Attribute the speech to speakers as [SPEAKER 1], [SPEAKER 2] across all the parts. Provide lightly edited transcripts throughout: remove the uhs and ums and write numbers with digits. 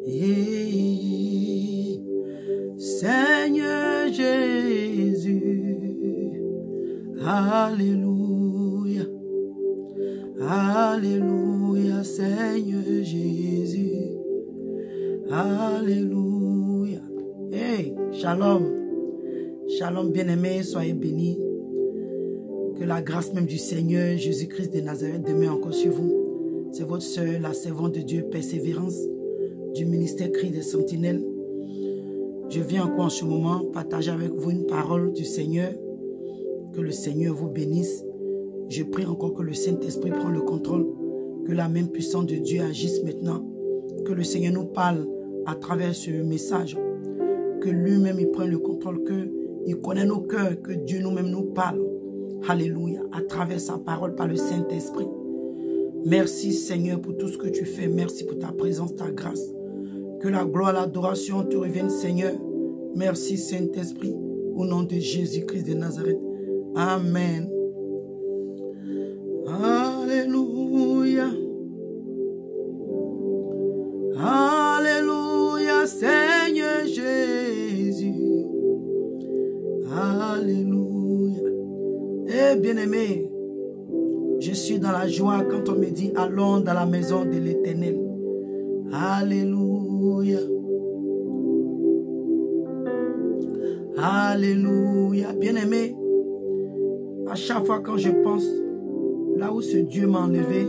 [SPEAKER 1] Et Seigneur Jésus, alléluia, alléluia, Seigneur Jésus, alléluia. Hey, shalom, shalom bien-aimés, soyez bénis. Que la grâce même du Seigneur Jésus-Christ de Nazareth demeure encore sur vous. C'est votre sœur, la servante de Dieu, Persévérance, du ministère Cri des Sentinelles. Je viens encore en ce moment partager avec vous une parole du Seigneur. Que le Seigneur vous bénisse. Je prie encore que le Saint-Esprit prenne le contrôle. Que la même puissance de Dieu agisse maintenant. Que le Seigneur nous parle à travers ce message. Que lui-même il prenne le contrôle. Qu'il connaît nos cœurs. Que Dieu nous-mêmes nous parle. Alléluia. À travers sa parole par le Saint-Esprit. Merci Seigneur pour tout ce que tu fais. Merci pour ta présence, ta grâce. Que la gloire, l'adoration te revienne Seigneur. Merci Saint-Esprit. Au nom de Jésus-Christ de Nazareth. Amen. Alléluia. Alléluia Seigneur Jésus. Alléluia. Eh bien-aimé, je suis dans la joie quand on me dit allons dans la maison de l'Éternel. Alléluia. Alléluia. Bien-aimé, à chaque fois quand je pense là où ce Dieu m'a enlevé,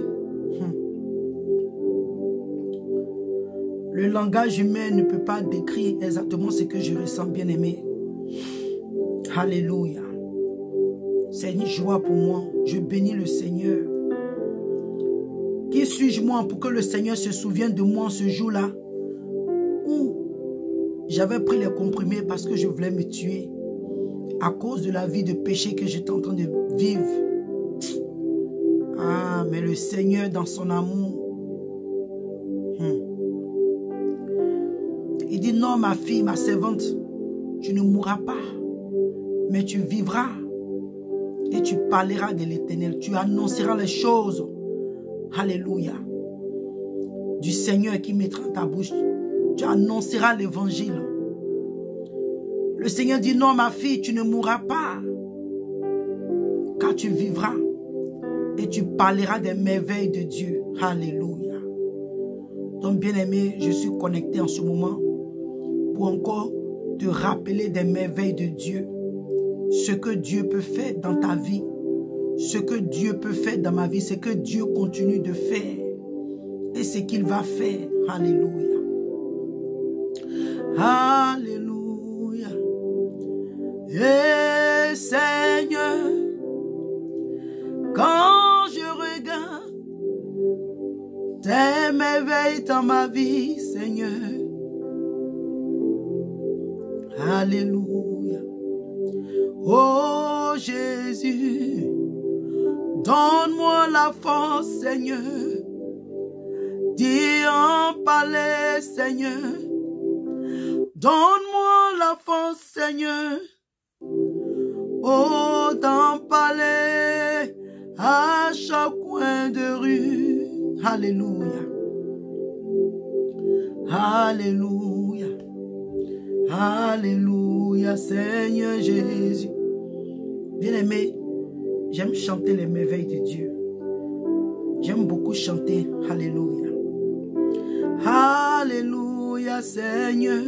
[SPEAKER 1] le langage humain ne peut pas décrire exactement ce que je ressens, bien-aimé. Alléluia. C'est une joie pour moi. Je bénis le Seigneur. Qui suis-je moi pour que le Seigneur se souvienne de moi ce jour-là où j'avais pris les comprimés parce que je voulais me tuer à cause de la vie de péché que j'étais en train de vivre. Ah, mais le Seigneur dans son amour, il dit non ma fille, ma servante, tu ne mourras pas, mais tu vivras et tu parleras de l'Éternel, tu annonceras les choses. Alléluia. Du Seigneur qui mettra dans ta bouche. Tu annonceras l'évangile. Le Seigneur dit non ma fille, tu ne mourras pas. Car tu vivras. Et tu parleras des merveilles de Dieu. Alléluia. Donc bien aimé, je suis connecté en ce moment. Pour encore te rappeler des merveilles de Dieu. Ce que Dieu peut faire dans ta vie. Ce que Dieu peut faire dans ma vie, ce que Dieu continue de faire et ce qu'il va faire. Alléluia. Alléluia. Et Seigneur, quand je regarde tes merveilles dans ma vie, Seigneur. Alléluia. Oh Jésus. Donne-moi la force, Seigneur, d'y en parler, Seigneur. Donne-moi la force, Seigneur, oh, d'en parler à chaque coin de rue. Alléluia. Alléluia. Alléluia, Seigneur Jésus. Bien-aimé, j'aime chanter les merveilles de Dieu. J'aime beaucoup chanter. Alléluia. Alléluia, Seigneur.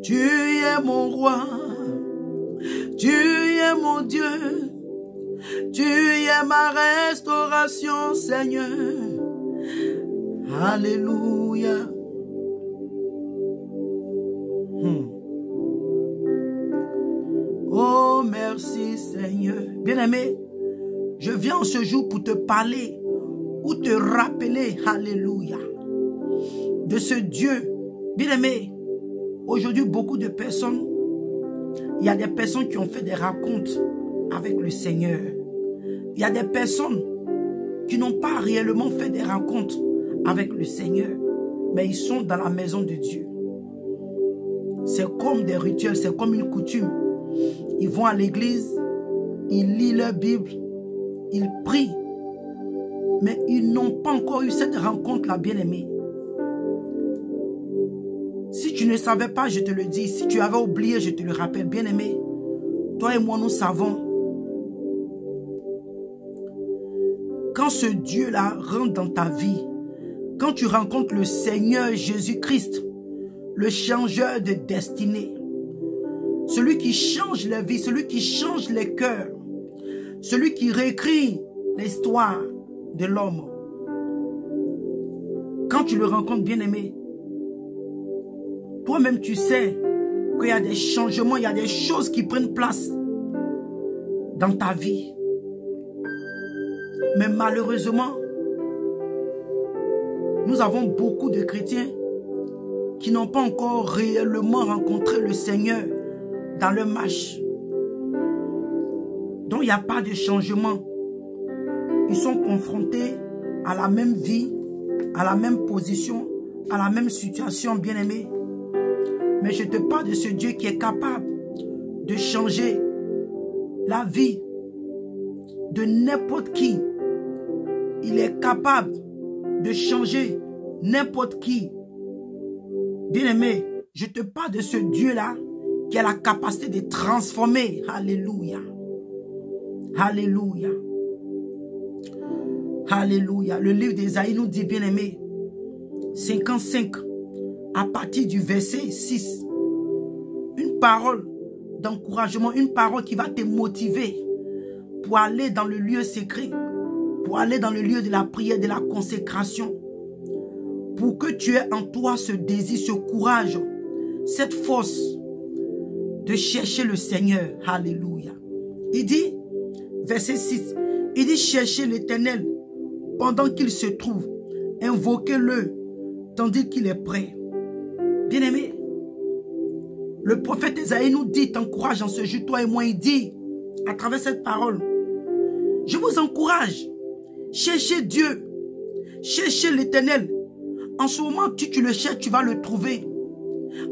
[SPEAKER 1] Tu es mon roi. Tu es mon Dieu. Tu es ma restauration, Seigneur. Alléluia. Oh, merci Seigneur. Bien-aimé, je viens en ce jour pour te parler ou te rappeler, alléluia, de ce Dieu. Bien-aimé, aujourd'hui, beaucoup de personnes, il y a des personnes qui ont fait des rencontres avec le Seigneur. Il y a des personnes qui n'ont pas réellement fait des rencontres avec le Seigneur, mais ils sont dans la maison de Dieu. C'est comme des rituels, c'est comme une coutume. Ils vont à l'église, ils lisent leur Bible, ils prient, mais ils n'ont pas encore eu cette rencontre-là, bien-aimée. tu ne savais pas, je te le dis. Si tu avais oublié, je te le rappelle. Bien-aimé, toi et moi, nous savons. Quand ce Dieu-là rentre dans ta vie, quand tu rencontres le Seigneur Jésus-Christ, le changeur de destinée, celui qui change les vies, celui qui change les cœurs, celui qui réécrit l'histoire de l'homme. Quand tu le rencontres, bien-aimé, toi-même tu sais qu'il y a des changements, il y a des choses qui prennent place dans ta vie. Mais malheureusement, nous avons beaucoup de chrétiens qui n'ont pas encore réellement rencontré le Seigneur dans leur marche. Donc il n'y a pas de changement. Ils sont confrontés à la même vie, à la même position, à la même situation, bien-aimé. Mais je te parle de ce Dieu qui est capable de changer la vie de n'importe qui. Il est capable de changer n'importe qui. Bien-aimé, je te parle de ce Dieu-là qui a la capacité de transformer. Alléluia. Alléluia. Alléluia. Le livre d'Ésaïe nous dit, bien-aimé, 55, à partir du verset 6, une parole d'encouragement, une parole qui va te motiver pour aller dans le lieu secret, pour aller dans le lieu de la prière, de la consécration, pour que tu aies en toi ce désir, ce courage, cette force de chercher le Seigneur. Alléluia. Il dit, verset 6, il dit, cherchez l'Éternel pendant qu'il se trouve, invoquez-le tandis qu'il est prêt. Bien-aimé, le prophète Ésaïe nous dit, t'encourage en ce jour, toi et moi, il dit, à travers cette parole, je vous encourage, cherchez Dieu, cherchez l'Éternel. En ce moment, tu le cherches, tu vas le trouver.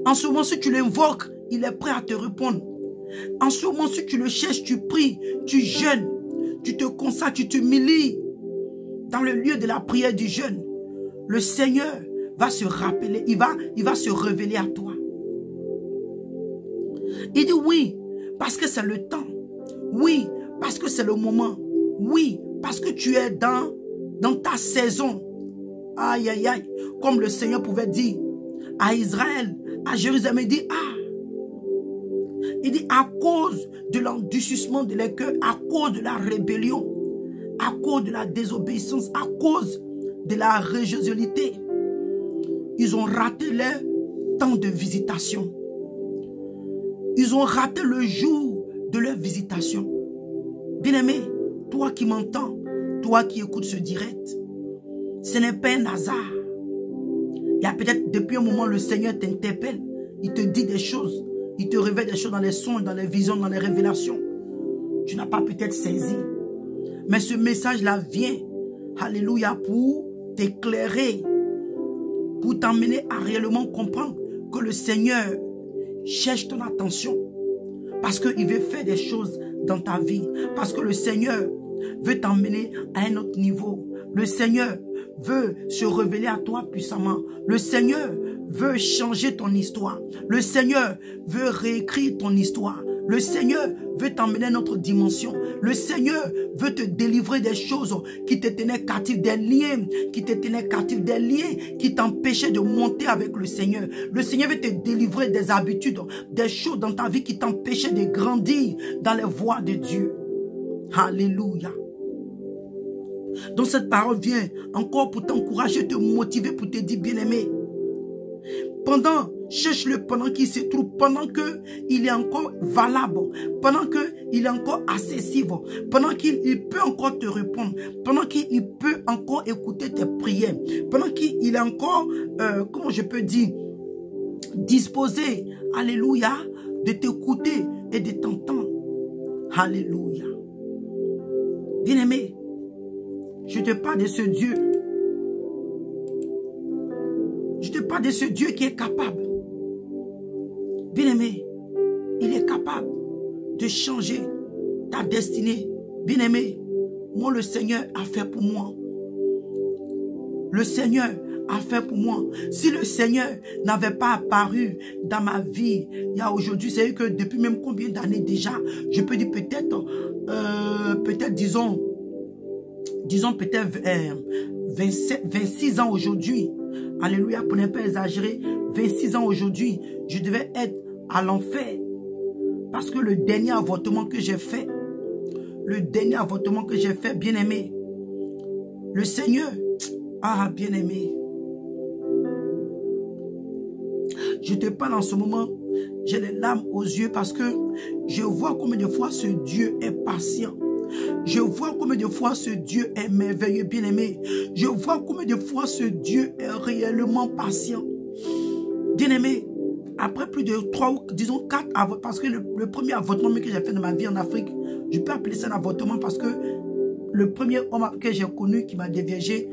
[SPEAKER 1] En ce moment, si tu l'invoques, il est prêt à te répondre. En ce moment, si tu le cherches, tu pries, tu jeûnes, tu te consacres, tu t'humilies dans le lieu de la prière du jeûne. Le Seigneur va se rappeler, il va se révéler à toi. Il dit oui, parce que c'est le temps. Oui, parce que c'est le moment. Oui, parce que tu es dans ta saison. Aïe, aïe, aïe. Comme le Seigneur pouvait dire à Israël, à Jérusalem, il dit à cause de l'endurcissement de leur cœur, à cause de la rébellion, à cause de la désobéissance, à cause de la religiosité, ils ont raté leur temps de visitation. Ils ont raté le jour de leur visitation. Bien-aimé, toi qui m'entends, toi qui écoutes ce direct, ce n'est pas un hasard. Il y a peut-être depuis un moment le Seigneur t'interpelle. Il te dit des choses. Il te révèle des choses dans les songes, dans les visions, dans les révélations. Tu n'as pas peut-être saisi. Mais ce message-là vient, alléluia, pour t'éclairer, pour t'emmener à réellement comprendre que le Seigneur cherche ton attention. Parce qu'il veut faire des choses dans ta vie. Parce que le Seigneur veut t'emmener à un autre niveau. Le Seigneur veut se révéler à toi puissamment. Le Seigneur veut changer ton histoire. Le Seigneur veut réécrire ton histoire. Le Seigneur veut t'emmener à une autre dimension. Le Seigneur veut te délivrer des choses qui te tenaient captif, des liens qui te tenaient captif, des liens qui t'empêchaient de monter avec le Seigneur. Le Seigneur veut te délivrer des habitudes, des choses dans ta vie qui t'empêchaient de grandir dans les voies de Dieu. Alléluia. Donc cette parole vient encore pour t'encourager, te motiver, pour te dire, bien-aimé, cherche-le pendant qu'il se trouve, pendant qu'il est encore valable, pendant qu'il est encore accessible, pendant qu'il peut encore te répondre, pendant qu'il peut encore écouter tes prières, pendant qu'il est encore, comment je peux dire, disposé, alléluia, de t'écouter et de t'entendre. Alléluia. Bien-aimé, je te parle de ce Dieu. Je te parle de ce Dieu qui est capable. Bien-aimé, il est capable de changer ta destinée. Bien-aimé, moi le Seigneur a fait pour moi. Le Seigneur a fait pour moi. Si le Seigneur n'avait pas apparu dans ma vie, il y a aujourd'hui, c'est que depuis même combien d'années déjà, je peux dire peut-être, disons peut-être 26 ans aujourd'hui. Alléluia, pour ne pas exagérer, 26 ans aujourd'hui, je devais être à l'enfer. Parce que le dernier avortement que j'ai fait, bien aimé, le Seigneur, bien aimé, je te parle en ce moment, j'ai les larmes aux yeux parce que je vois combien de fois ce Dieu est patient. Je vois combien de fois ce Dieu est merveilleux, bien-aimé. Je vois combien de fois ce Dieu est réellement patient. Bien-aimé, après plus de 3 ou disons 4 avortements, parce que le premier avortement que j'ai fait dans ma vie en Afrique, je peux appeler ça un avortement parce que le premier homme que j'ai connu qui m'a déviégé,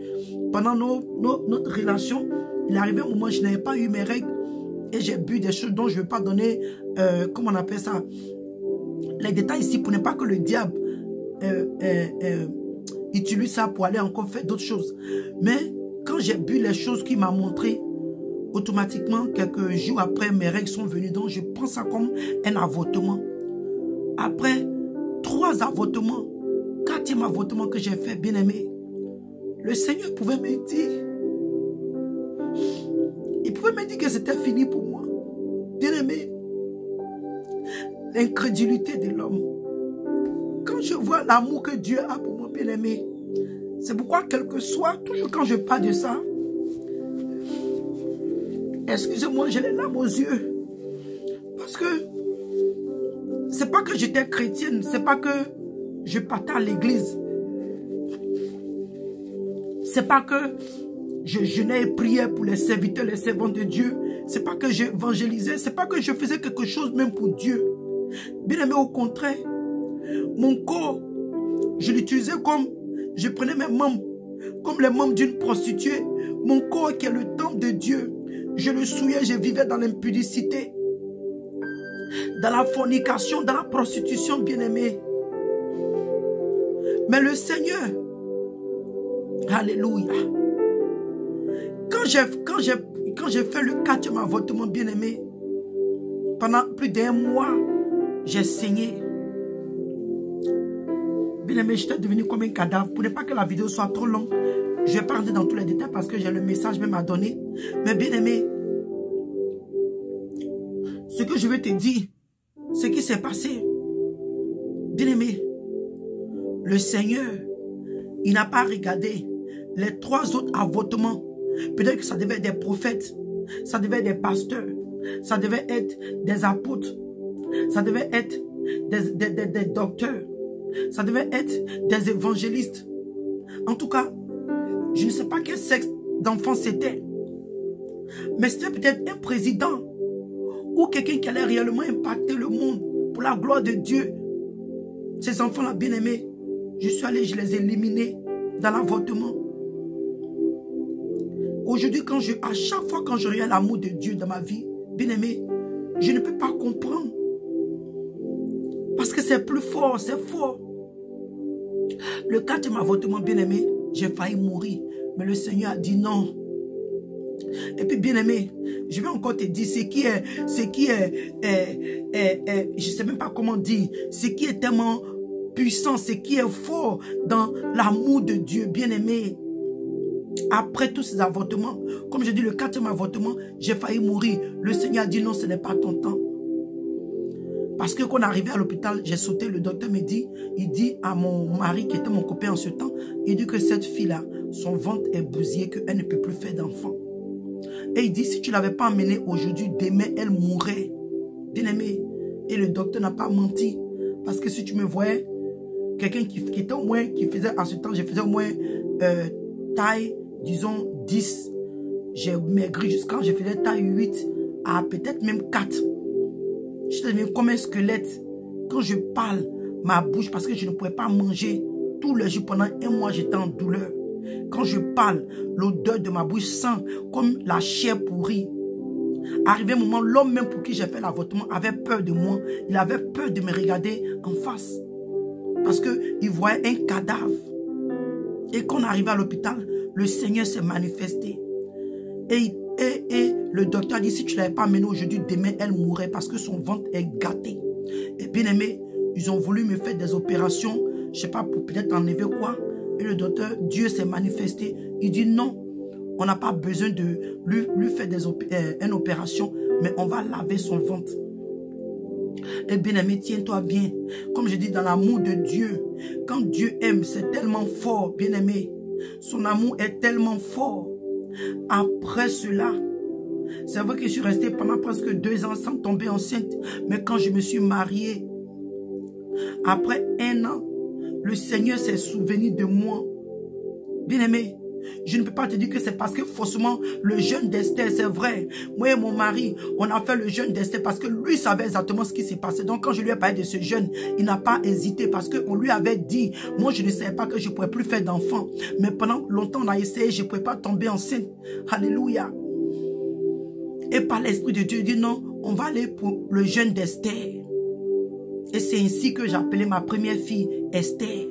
[SPEAKER 1] pendant notre relation, il est arrivé un moment où je n'avais pas eu mes règles et j'ai bu des choses dont je ne vais pas donner, comment on appelle ça, les détails ici pour ne pas que le diable utilise ça pour aller encore faire d'autres choses. Mais quand j'ai bu les choses qu'il m'a montré, automatiquement, quelques jours après, mes règles sont venues. Donc, je prends ça comme un avortement. Après 3 avortements, 4e avortement que j'ai fait, bien aimé, le Seigneur pouvait me dire, il pouvait me dire que c'était fini pour moi. Bien aimé, l'incrédulité de l'homme. Quand je vois l'amour que Dieu a pour moi, bien aimé, c'est pourquoi, quel que soit, toujours quand je parle de ça, excusez-moi, j'ai les larmes aux yeux. Parce que c'est pas que j'étais chrétienne, c'est pas que je partais à l'église. C'est pas que je jeûnais et priais pour les serviteurs, les servantes de Dieu. C'est pas que j'évangélisais, c'est pas que je faisais quelque chose même pour Dieu. Bien aimé, au contraire, mon corps, je l'utilisais comme, je prenais mes membres, comme les membres d'une prostituée. Mon corps qui est le temple de Dieu, je le souillais, je vivais dans l'impudicité, dans la fornication, dans la prostitution, bien-aimé. Mais le Seigneur, alléluia, quand j'ai fait le 4e avortement, bien-aimé, pendant plus d'1 mois, j'ai saigné. Bien-aimé, j'étais devenu comme un cadavre. Pour ne pas que la vidéo soit trop longue, je ne vais pas rentrer dans tous les détails parce que j'ai le message même à donner. Mais bien-aimé, ce que je veux te dire, ce qui s'est passé, bien-aimé, le Seigneur, il n'a pas regardé les 3 autres avortements. Peut-être que ça devait être des prophètes, ça devait être des pasteurs, ça devait être des apôtres, ça devait être des docteurs, ça devait être des évangélistes. En tout cas, je ne sais pas quel sexe d'enfant c'était, mais c'était peut-être un président ou quelqu'un qui allait réellement impacter le monde pour la gloire de Dieu. Ces enfants-là, bien aimés, je suis allé, je les ai éliminés dans l'avortement. Aujourd'hui, à chaque fois quand je regarde l'amour de Dieu dans ma vie, bien aimé, je ne peux pas comprendre. Parce que c'est plus fort, c'est fort. Le 4e avortement, bien aimé, j'ai failli mourir. Mais le Seigneur a dit non. Et puis, bien aimé, je vais encore te dire, je ne sais même pas comment dire, ce qui est tellement puissant, ce qui est fort dans l'amour de Dieu, bien aimé. Après tous ces avortements, comme je dis, le 4e avortement, j'ai failli mourir. Le Seigneur a dit non, ce n'est pas ton temps. Parce que quand on est arrivé à l'hôpital, j'ai sauté, le docteur me dit, il dit à mon mari qui était mon copain en ce temps, il dit que cette fille-là, son ventre est bousillé, qu'elle ne peut plus faire d'enfant. Et il dit, si tu ne l'avais pas emmenée aujourd'hui, demain, elle mourrait. Bien aimé. Et le docteur n'a pas menti. Parce que si tu me voyais, quelqu'un qui était au moins, qui faisait, en ce temps, je faisais au moins taille, disons, 10. J'ai maigri jusqu'à, je faisais taille 8 à peut-être même 4. Je suis devenu comme un squelette. Quand je parle, ma bouche, parce que je ne pouvais pas manger tous les jours pendant 1 mois, j'étais en douleur. Quand je parle, l'odeur de ma bouche sent comme la chair pourrie. Arrivé un moment, l'homme même pour qui j'ai fait l'avortement avait peur de moi. Il avait peur de me regarder en face. Parce qu'il voyait un cadavre. Et quand on arrivait à l'hôpital, le Seigneur s'est manifesté. Et le docteur dit, si tu ne l'avais pas amenée aujourd'hui, demain, elle mourrait parce que son ventre est gâté. Et bien aimé, ils ont voulu me faire des opérations, je ne sais pas, pour peut-être enlever quoi. Et le docteur, Dieu s'est manifesté. Il dit non, on n'a pas besoin de lui faire une opération, mais on va laver son ventre. Et bien aimé, tiens-toi bien. Comme je dis, dans l'amour de Dieu, quand Dieu aime, c'est tellement fort, bien aimé. Son amour est tellement fort. Après cela, c'est vrai que je suis restée pendant presque 2 ans sans tomber enceinte. Mais quand je me suis mariée, après 1 an, le Seigneur s'est souvenu de moi. Bien aimé, je ne peux pas te dire que c'est parce que forcément le jeûne d'Esther, c'est vrai. Moi et mon mari, on a fait le jeûne d'Esther parce que lui savait exactement ce qui s'est passé. Donc quand je lui ai parlé de ce jeûne, il n'a pas hésité parce qu'on lui avait dit, moi je ne savais pas que je ne pourrais plus faire d'enfant. Mais pendant longtemps on a essayé, je ne pouvais pas tomber enceinte. Alléluia. Et par l'Esprit de Dieu, il dit non, on va aller pour le jeûne d'Esther. Et c'est ainsi que j'ai appelé ma première fille Esther.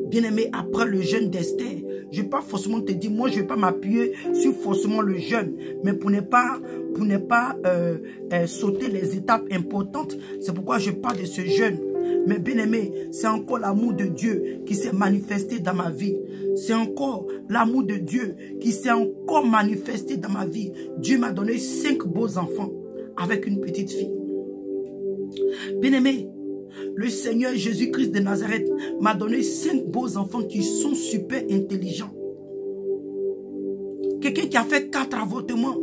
[SPEAKER 1] Bien aimé, après le jeûne d'Esther, je ne vais pas forcément te dire, moi je ne vais pas m'appuyer sur forcément le jeûne, mais pour ne pas sauter les étapes importantes, c'est pourquoi je parle de ce jeûne. Mais bien aimé, c'est encore l'amour de Dieu qui s'est manifesté dans ma vie. C'est encore l'amour de Dieu qui s'est encore manifesté dans ma vie. Dieu m'a donné 5 beaux enfants avec une petite fille. Bien aimé, le Seigneur Jésus-Christ de Nazareth m'a donné 5 beaux enfants qui sont super intelligents. Quelqu'un qui a fait 4 avortements.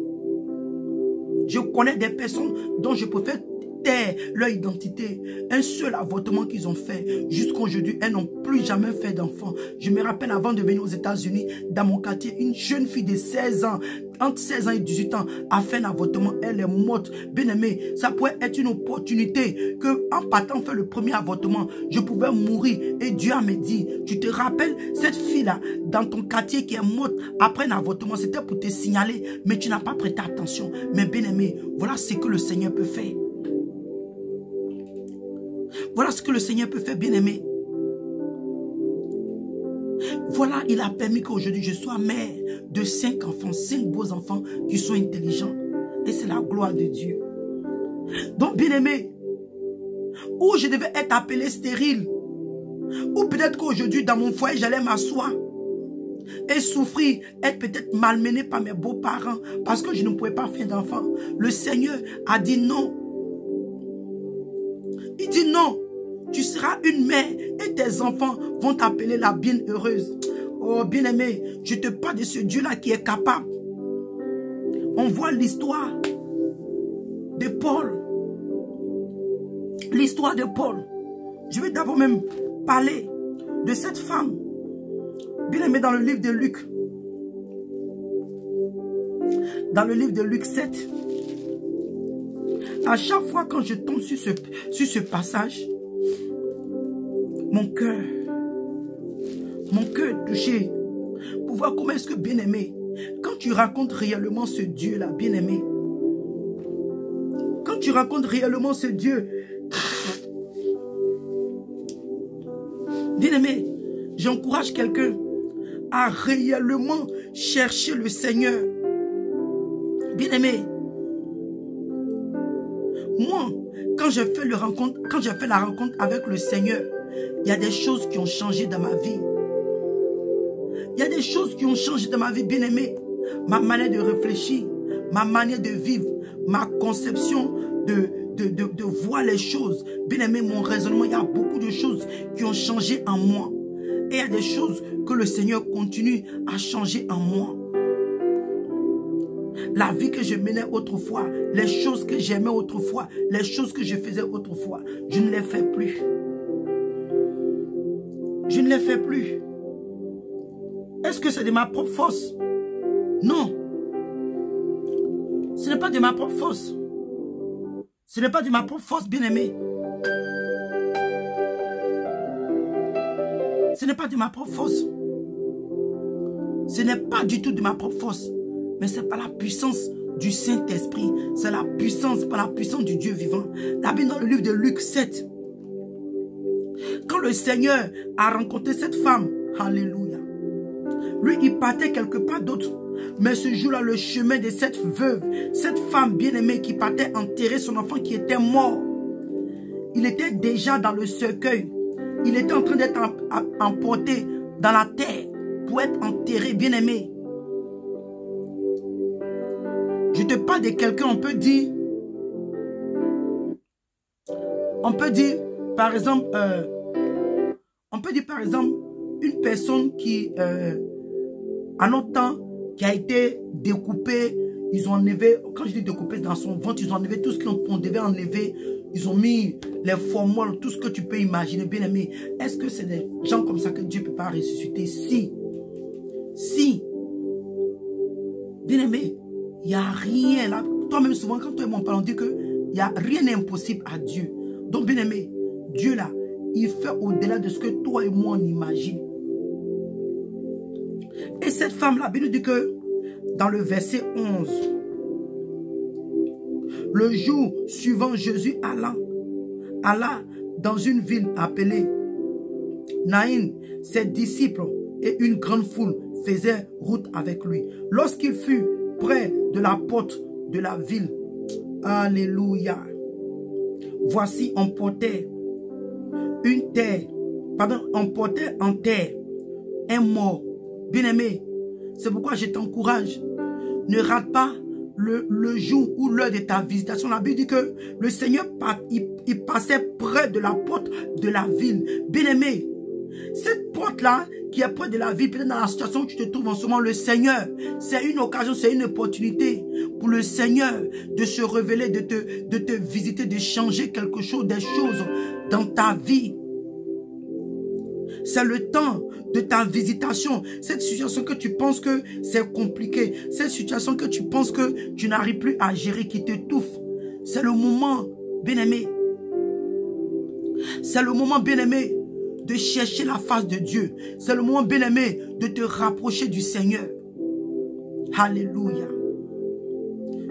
[SPEAKER 1] Je connais des personnes dont je peux faire taire leur identité. Un seul avortement qu'ils ont fait. Jusqu'à aujourd'hui, elles n'ont plus jamais fait d'enfant. Je me rappelle avant de venir aux États-Unis, dans mon quartier, une jeune fille de 16 ans, entre 16 ans et 18 ans, a fait un avortement. Elle est morte. Bien aimée, ça pourrait être une opportunité que en partant faire le premier avortement, je pouvais mourir. Et Dieu a me dit, tu te rappelles cette fille-là dans ton quartier qui est morte après un avortement, c'était pour te signaler, mais tu n'as pas prêté attention. Mais bien aimé, voilà ce que le Seigneur peut faire. Voilà ce que le Seigneur peut faire, bien aimé. Voilà, il a permis qu'aujourd'hui je sois mère de 5 enfants, 5 beaux enfants qui sont intelligents. Et c'est la gloire de Dieu. Donc, bien aimé, où je devais être appelée stérile, ou peut-être qu'aujourd'hui dans mon foyer j'allais m'asseoir et souffrir, être peut-être malmenée par mes beaux-parents parce que je ne pouvais pas faire d'enfant. Le Seigneur a dit non. Il dit non, tu seras une mère et tes enfants vont t'appeler la bienheureuse. Oh bien-aimé, je te parle de ce Dieu-là qui est capable. On voit l'histoire de Paul. L'histoire de Paul. Je vais d'abord même parler de cette femme. Bien-aimé, dans le livre de Luc. Dans le livre de Luc 7. À chaque fois quand je tombe sur ce passage, mon cœur est touché pour voir comment est-ce que, bien-aimé, quand tu racontes réellement ce Dieu-là, bien-aimé, quand tu racontes réellement ce Dieu, bien-aimé, j'encourage quelqu'un à réellement chercher le Seigneur. Bien-aimé, moi, quand j'ai fait la rencontre avec le Seigneur, il y a des choses qui ont changé dans ma vie. Il y a des choses qui ont changé dans ma vie, bien-aimé. Ma manière de réfléchir, ma manière de vivre, ma conception de voir les choses. Bien-aimé, mon raisonnement, il y a beaucoup de choses qui ont changé en moi. Et il y a des choses que le Seigneur continue à changer en moi. La vie que je menais autrefois, les choses que j'aimais autrefois, les choses que je faisais autrefois, je ne les fais plus. Je ne les fais plus. Est-ce que c'est de ma propre force? Non. Ce n'est pas de ma propre force. Ce n'est pas de ma propre force, bien-aimé. Ce n'est pas de ma propre force. Ce n'est pas du tout de ma propre force. Mais c'est par la puissance du Saint-Esprit. C'est la puissance, par la puissance du Dieu vivant. La Bible dans le livre de Luc 7. Quand le Seigneur a rencontré cette femme, alléluia, lui il partait quelque part d'autre. Mais ce jour-là, le chemin de cette veuve, cette femme bien-aimée qui partait enterrer son enfant qui était mort, il était déjà dans le cercueil. Il était en train d'être emporté dans la terre pour être enterré, bien-aimé. Je te parle de quelqu'un, on peut dire, par exemple, une personne qui, en notre temps, qui a été découpée, ils ont enlevé, quand je dis découpée, dans son ventre, ils ont enlevé tout ce qu'on devait enlever, ils ont mis les formules, tout ce que tu peux imaginer, bien aimé. Est-ce que c'est des gens comme ça que Dieu ne peut pas ressusciter? Si, bien aimé, il n'y a rien là. Toi-même, souvent, quand toi et moi on parle, on dit que y a rien n'est impossible à Dieu. Donc, bien aimé, Dieu là, il fait au-delà de ce que toi et moi on imagine. Et cette femme-là, Bible dit que dans le verset 11, le jour suivant, Jésus alla dans une ville appelée Naïn. Ses disciples et une grande foule faisaient route avec lui. Lorsqu'il fut près de la porte de la ville, alléluia, voici on portait en terre un mort. Bien-aimé, c'est pourquoi je t'encourage. Ne rate pas le jour ou l'heure de ta visitation. La Bible dit que le Seigneur il passait près de la porte de la ville. Bien-aimé, cette porte-là qui est près de la ville, peut-être dans la situation où tu te trouves en ce moment, le Seigneur, c'est une occasion, c'est une opportunité pour le Seigneur de se révéler, de te visiter, de changer quelque chose, des choses dans ta vie. C'est le temps de ta visitation. Cette situation que tu penses que c'est compliqué, cette situation que tu penses que tu n'arrives plus à gérer, qui t'étouffe, c'est le moment, bien-aimé. C'est le moment, bien-aimé, de chercher la face de Dieu. C'est le moment, bien-aimé, de te rapprocher du Seigneur. Alléluia.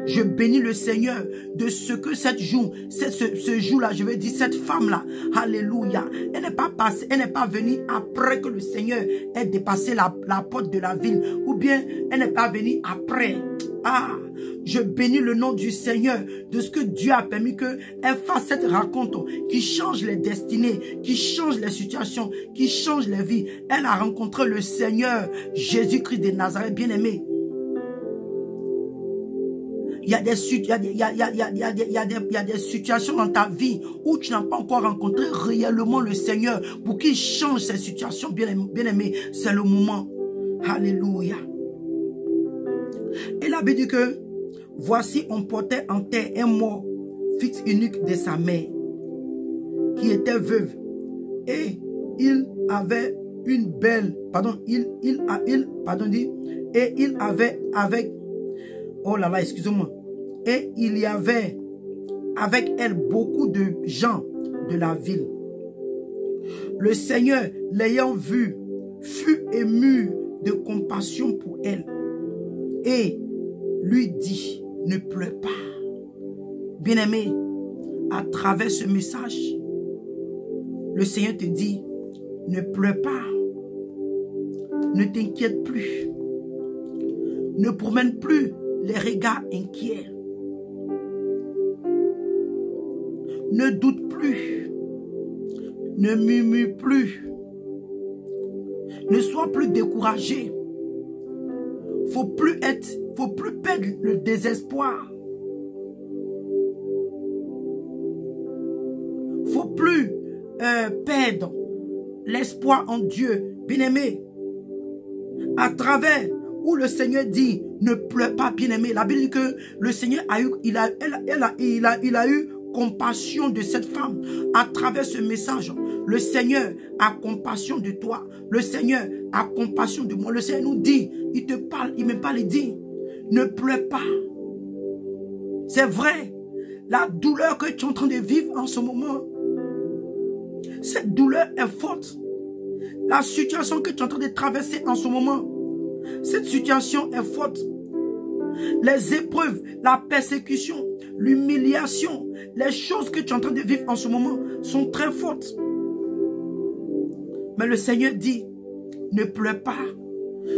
[SPEAKER 1] Je bénis le Seigneur de ce que ce jour-là, je vais dire, cette femme-là, alléluia, elle n'est pas passée, elle n'est pas venue après que le Seigneur ait dépassé la porte de la ville, ou bien elle n'est pas venue après. Je bénis le nom du Seigneur de ce que Dieu a permis qu'elle fasse cette rencontre qui change les destinées, qui change les situations, qui change les vies. Elle a rencontré le Seigneur Jésus-Christ de Nazareth, bien-aimé. Il y a des situations dans ta vie où tu n'as pas encore rencontré réellement le Seigneur pour qu'il change ces situations, bien-aimé. C'est le moment. Alléluia. Et la Bible dit que voici on portait en terre un mort, fils unique de sa mère, qui était veuve. Et il avait une belle, et il avait avec, oh là là, excusez-moi. Et il y avait avec elle beaucoup de gens de la ville. Le Seigneur, l'ayant vue, fut ému de compassion pour elle et lui dit, ne pleure pas. Bien-aimé, à travers ce message, le Seigneur te dit, ne pleure pas. Ne t'inquiète plus. Ne promène plus les regards inquiets. Ne doute plus. Ne murmure plus. Ne sois plus découragé. Faut plus perdre le désespoir. Faut plus perdre l'espoir en Dieu. Bien-aimé, à travers où le Seigneur dit, ne pleure pas, bien-aimé. La Bible dit que le Seigneur a eu compassion de cette femme. À travers ce message, le Seigneur a compassion de toi. Le Seigneur a compassion de moi. Le Seigneur nous dit, il te parle, il me parle, il dit, ne pleure pas. C'est vrai, la douleur que tu es en train de vivre en ce moment, cette douleur est forte. La situation que tu es en train de traverser en ce moment, cette situation est forte. Les épreuves, la persécution, l'humiliation, les choses que tu es en train de vivre en ce moment sont très fortes. Mais le Seigneur dit, ne pleure pas.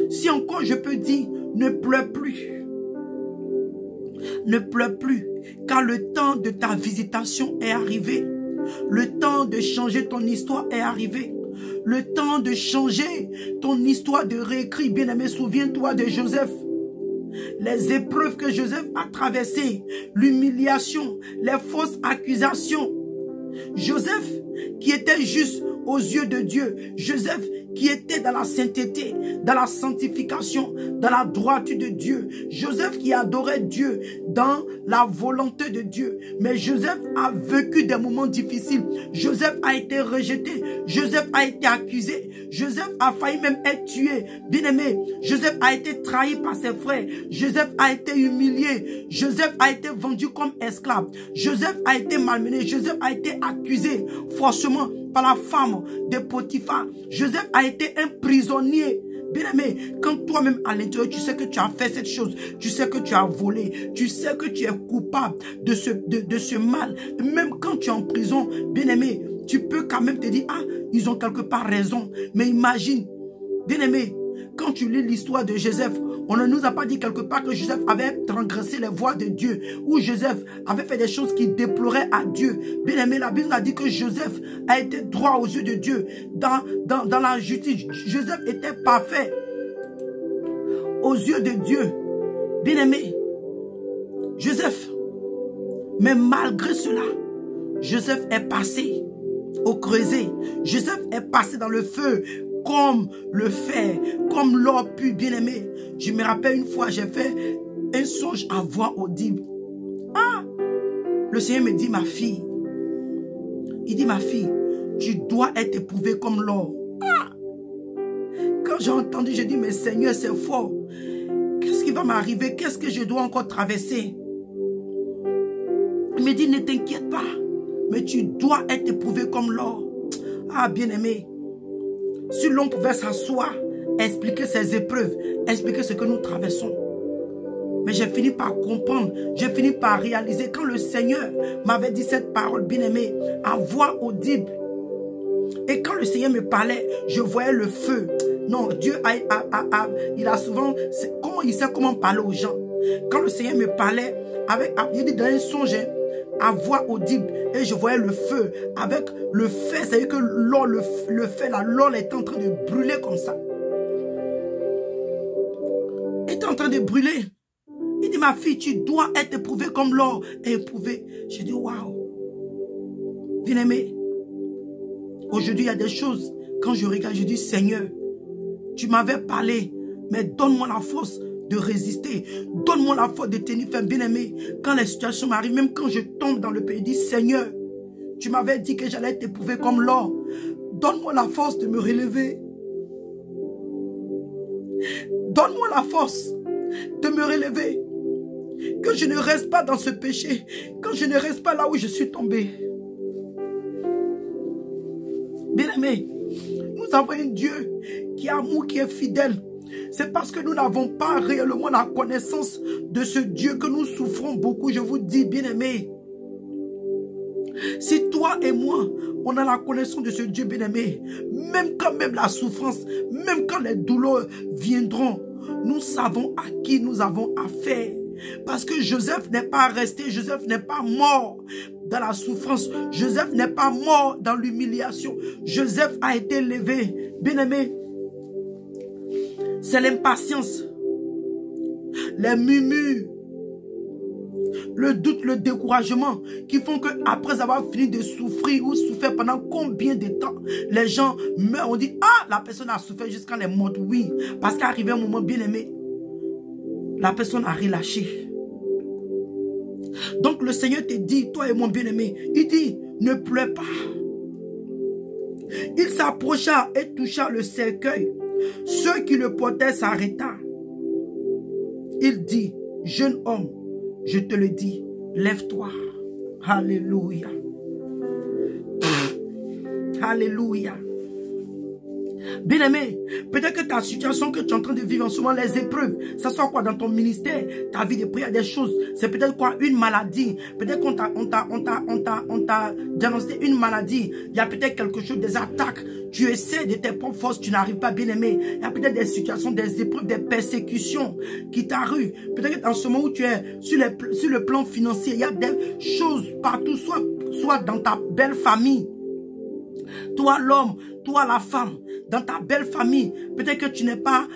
[SPEAKER 1] Si encore je peux dire, Ne pleure plus. Ne pleure plus, car le temps de ta visitation est arrivé. Le temps de changer ton histoire est arrivé. Le temps de changer ton histoire, de réécrire. Bien-aimé, souviens-toi de Joseph. Les épreuves que Joseph a traversées, l'humiliation, les fausses accusations. Joseph qui était juste aux yeux de Dieu. Joseph qui était dans la sainteté, dans la sanctification, dans la droiture de Dieu. Joseph qui adorait Dieu dans la volonté de Dieu. Mais Joseph a vécu des moments difficiles. Joseph a été rejeté. Joseph a été accusé. Joseph a failli même être tué. Bien-aimé, Joseph a été trahi par ses frères. Joseph a été humilié. Joseph a été vendu comme esclave. Joseph a été malmené. Joseph a été accusé forcément par la femme de Potiphar. Joseph a été un prisonnier. Bien-aimé, quand toi-même à l'intérieur, tu sais que tu as fait cette chose, tu sais que tu as volé, tu sais que tu es coupable de ce mal, même quand tu es en prison, bien-aimé, tu peux quand même te dire, ah, ils ont quelque part raison. Mais imagine, bien-aimé, quand tu lis l'histoire de Joseph, on ne nous a pas dit quelque part que Joseph avait transgressé les voies de Dieu, ou Joseph avait fait des choses qui déploraient à Dieu. Bien-aimé, la Bible a dit que Joseph a été droit aux yeux de Dieu, dans la justice. Joseph était parfait aux yeux de Dieu. Bien-aimé, Joseph, mais malgré cela, Joseph est passé au creuset. Joseph est passé dans le feu, comme le fer, comme l'or pur. Bien-aimé, je me rappelle une fois, j'ai fait un songe à voix audible. Ah, le Seigneur me dit, ma fille, il dit, ma fille, tu dois être éprouvée comme l'or. Ah, quand j'ai entendu, j'ai dit, mais Seigneur, c'est fort. Qu'est-ce qui va m'arriver? Qu'est-ce que je dois encore traverser? Il me dit, ne t'inquiète pas, mais tu dois être éprouvé comme l'or. Ah, bien-aimé, si l'on pouvait s'asseoir, expliquer ces épreuves, expliquer ce que nous traversons. Mais j'ai fini par comprendre, j'ai fini par réaliser quand le Seigneur m'avait dit cette parole, bien-aimée, à voix audible. Et quand le Seigneur me parlait, je voyais le feu. Non, Dieu il a souvent, il sait comment parler aux gens. Quand le Seigneur me parlait, il dit dans un songe, à voix audible, et je voyais le feu avec le fer, c'est-à-dire que l'or, le fer, l'or est en train de brûler comme ça. Il est en train de brûler. Il dit, ma fille, tu dois être éprouvée comme l'or est éprouvé. J'ai dit, waouh. Bien-aimé, aujourd'hui, il y a des choses, quand je regarde, je dis, Seigneur, tu m'avais parlé, mais donne-moi la force de résister. Donne-moi la force de tenir ferme. Bien-aimé, quand les situations m'arrivent, même quand je tombe dans le pays, je dis, Seigneur, tu m'avais dit que j'allais être éprouvé comme l'or. Donne-moi la force de me relever. Donne-moi la force de me relever. Que je ne reste pas dans ce péché. Que je ne reste pas là où je suis tombé. Bien-aimé, nous avons un Dieu qui est amour, qui est fidèle. C'est parce que nous n'avons pas réellement la connaissance de ce Dieu que nous souffrons beaucoup. Je vous dis, bien-aimé, si toi et moi, on a la connaissance de ce Dieu bien-aimé, même quand même la souffrance, même quand les douleurs viendront, nous savons à qui nous avons affaire. Parce que Joseph n'est pas resté, Joseph n'est pas mort dans la souffrance. Joseph n'est pas mort dans l'humiliation. Joseph a été élevé. Bien-aimé, c'est l'impatience, les murmures, le doute, le découragement qui font que après avoir fini de souffrir ou souffert pendant combien de temps, les gens meurent. On dit, ah, la personne a souffert jusqu'à elle est morte. Oui, parce qu'arrivé un moment bien aimé, la personne a relâché. Donc le Seigneur te dit, toi et mon bien-aimé, il dit, ne pleure pas. Il s'approcha et toucha le cercueil. Ceux qui le portaient s'arrêta. Il dit, jeune homme, je te le dis, lève-toi. Alléluia. Alléluia. Bien-aimé, peut-être que ta situation que tu es en train de vivre en ce moment, les épreuves, ça soit quoi dans ton ministère, ta vie de prière, des choses, c'est peut-être quoi, une maladie, peut-être qu'on t'a diagnostiqué une maladie, il y a peut-être quelque chose, des attaques, tu essaies de tes propres forces, tu n'arrives pas, bien-aimé, il y a peut-être des situations, des épreuves, des persécutions qui t'arrivent, peut-être que dans ce moment où tu es sur le plan financier, il y a des choses partout, soit dans ta belle famille, toi l'homme, toi la femme, dans ta belle famille, peut-être que tu n'es pas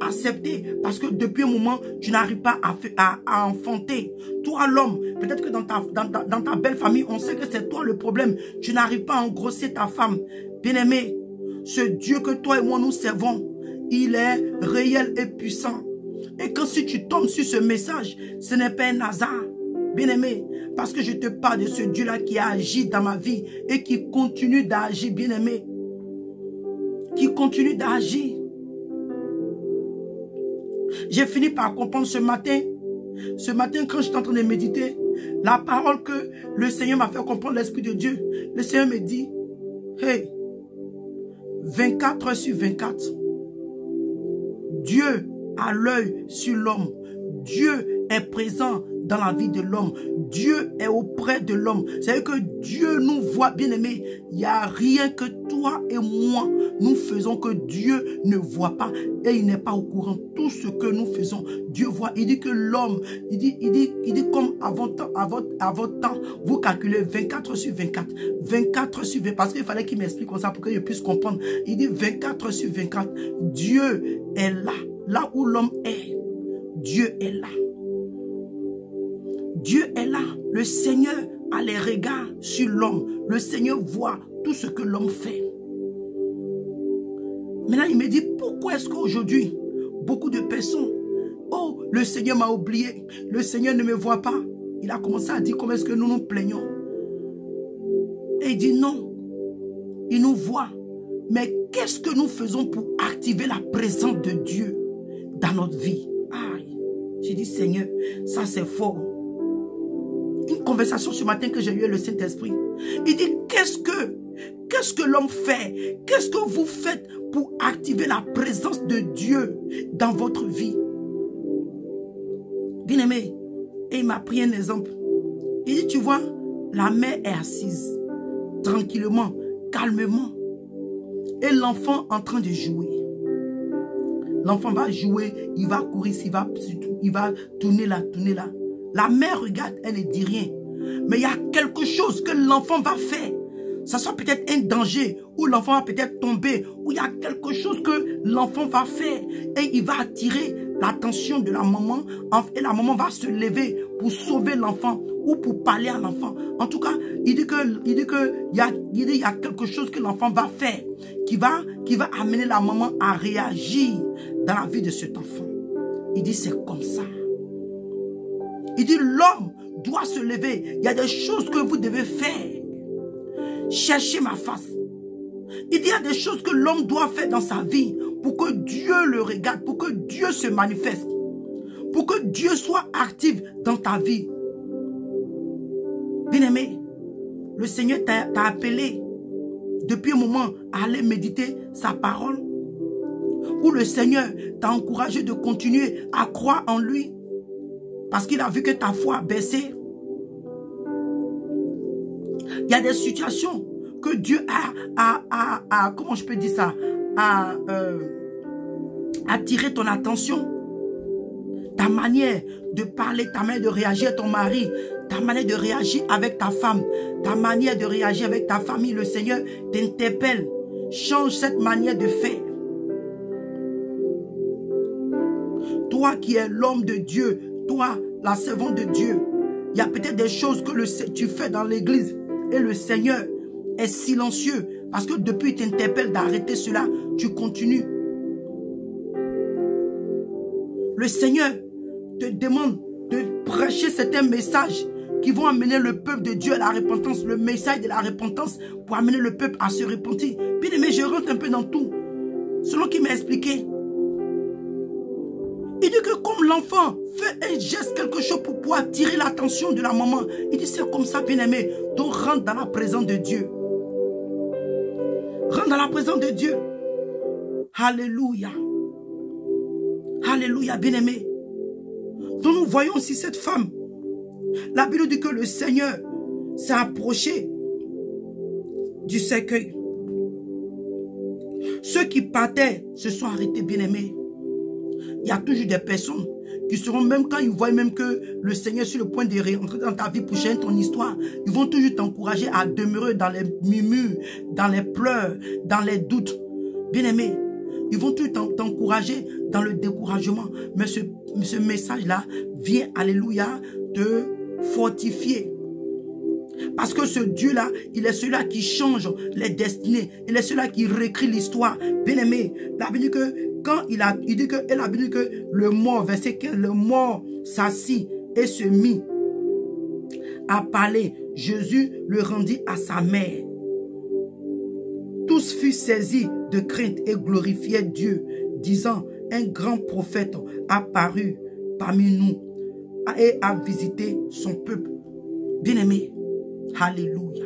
[SPEAKER 1] accepté parce que depuis un moment, tu n'arrives pas à enfanter. Toi l'homme, peut-être que dans ta belle famille, on sait que c'est toi le problème. Tu n'arrives pas à engrosser ta femme. Bien-aimé, ce Dieu que toi et moi nous servons, il est réel et puissant. Et quand si tu tombes sur ce message, ce n'est pas un hasard. Bien-aimé, parce que je te parle de ce Dieu-là qui a agi dans ma vie et qui continue d'agir, bien-aimé. Qui continue d'agir. J'ai fini par comprendre ce matin quand j'étais en train de méditer, la parole que le Seigneur m'a fait comprendre, l'Esprit de Dieu. Le Seigneur me dit, hey, 24 heures sur 24, Dieu a l'œil sur l'homme. Dieu est présent dans la vie de l'homme. Dieu est auprès de l'homme. C'est-à-dire que Dieu nous voit, bien-aimés. Il n'y a rien que toi et moi, nous faisons que Dieu ne voit pas. Et il n'est pas au courant. Tout ce que nous faisons, Dieu voit. Il dit que l'homme, il dit comme à votre temps, vous calculez 24 sur 24. 24 sur 24. Parce qu'il fallait qu'il m'explique comme ça pour que je puisse comprendre. Il dit 24 sur 24. Dieu est là. Là où l'homme est, Dieu est là. Dieu est là. Le Seigneur a les regards sur l'homme. Le Seigneur voit tout ce que l'homme fait. Maintenant, il me dit, pourquoi est-ce qu'aujourd'hui, beaucoup de personnes, oh, le Seigneur m'a oublié, le Seigneur ne me voit pas. Il a commencé à dire comment est-ce que nous nous plaignons. Et il dit non, il nous voit. Mais qu'est-ce que nous faisons pour activer la présence de Dieu dans notre vie? Aïe, j'ai dit Seigneur, ça c'est fort. Une conversation ce matin que j'ai eue avec le Saint-Esprit. Il dit, qu'est-ce que l'homme fait? Qu'est-ce que vous faites pour activer la présence de Dieu dans votre vie? Bien-aimé, et il m'a pris un exemple. Il dit, tu vois, la mère est assise, tranquillement, calmement. Et l'enfant en train de jouer. L'enfant va jouer, il va courir, il va tourner là, tourner là. La mère regarde, elle ne dit rien. Mais il y a quelque chose que l'enfant va faire. Ça soit peut-être un danger, ou l'enfant va peut-être tomber, ou il y a quelque chose que l'enfant va faire. Et il va attirer l'attention de la maman. Et la maman va se lever pour sauver l'enfant, ou pour parler à l'enfant. En tout cas, il dit qu'il y a quelque chose que l'enfant va faire, qui va amener la maman à réagir dans la vie de cet enfant. Il dit c'est comme ça. Il dit l'homme doit se lever. Il y a des choses que vous devez faire. Cherchez ma face. Il dit il y a des choses que l'homme doit faire dans sa vie pour que Dieu le regarde, pour que Dieu se manifeste, pour que Dieu soit actif dans ta vie. Bien-aimé, le Seigneur t'a appelé depuis un moment à aller méditer sa parole, où le Seigneur t'a encouragé de continuer à croire en lui. Parce qu'il a vu que ta foi a baissé. Il y a des situations que Dieu a comment je peux dire ça, a attiré ton attention. Ta manière de parler, ta manière de réagir à ton mari, ta manière de réagir avec ta femme, ta manière de réagir avec ta famille. Le Seigneur t'interpelle. Change cette manière de faire. Toi qui es l'homme de Dieu, toi, la servante de Dieu, il y a peut-être des choses que tu fais dans l'église et le Seigneur est silencieux parce que depuis il t'interpelle d'arrêter cela, tu continues. Le Seigneur te demande de prêcher certains messages qui vont amener le peuple de Dieu à la repentance, le message de la repentance pour amener le peuple à se repentir. Bien aimé, je rentre un peu dans tout. Selon qui m'a expliqué, il dit que comme l'enfant fait un geste, quelque chose pour pouvoir attirer l'attention de la maman, il dit c'est comme ça, bien-aimé. Donc rentre dans la présence de Dieu. Rentre dans la présence de Dieu. Alléluia. Alléluia, bien-aimé. Donc nous voyons aussi cette femme. La Bible dit que le Seigneur s'est approché du cercueil. Ceux qui partaient se sont arrêtés, bien-aimés. Il y a toujours des personnes qui seront, même quand ils voient même que le Seigneur est sur le point de rentrer dans ta vie pour changer ton histoire, ils vont toujours t'encourager à demeurer dans les murmures, dans les pleurs, dans les doutes. Bien-aimés, ils vont toujours t'encourager dans le découragement. Mais ce message-là vient, alléluia, te fortifier. Parce que ce Dieu-là, il est celui-là qui change les destinées. Il est celui-là qui réécrit l'histoire. Bien-aimé, la Bible dit que quand la Bible dit que le mort, verset 15, le mort s'assit et se mit à parler. Jésus le rendit à sa mère. Tous furent saisis de crainte et glorifiaient Dieu, disant, un grand prophète apparut parmi nous et a visité son peuple. Bien-aimé, alléluia.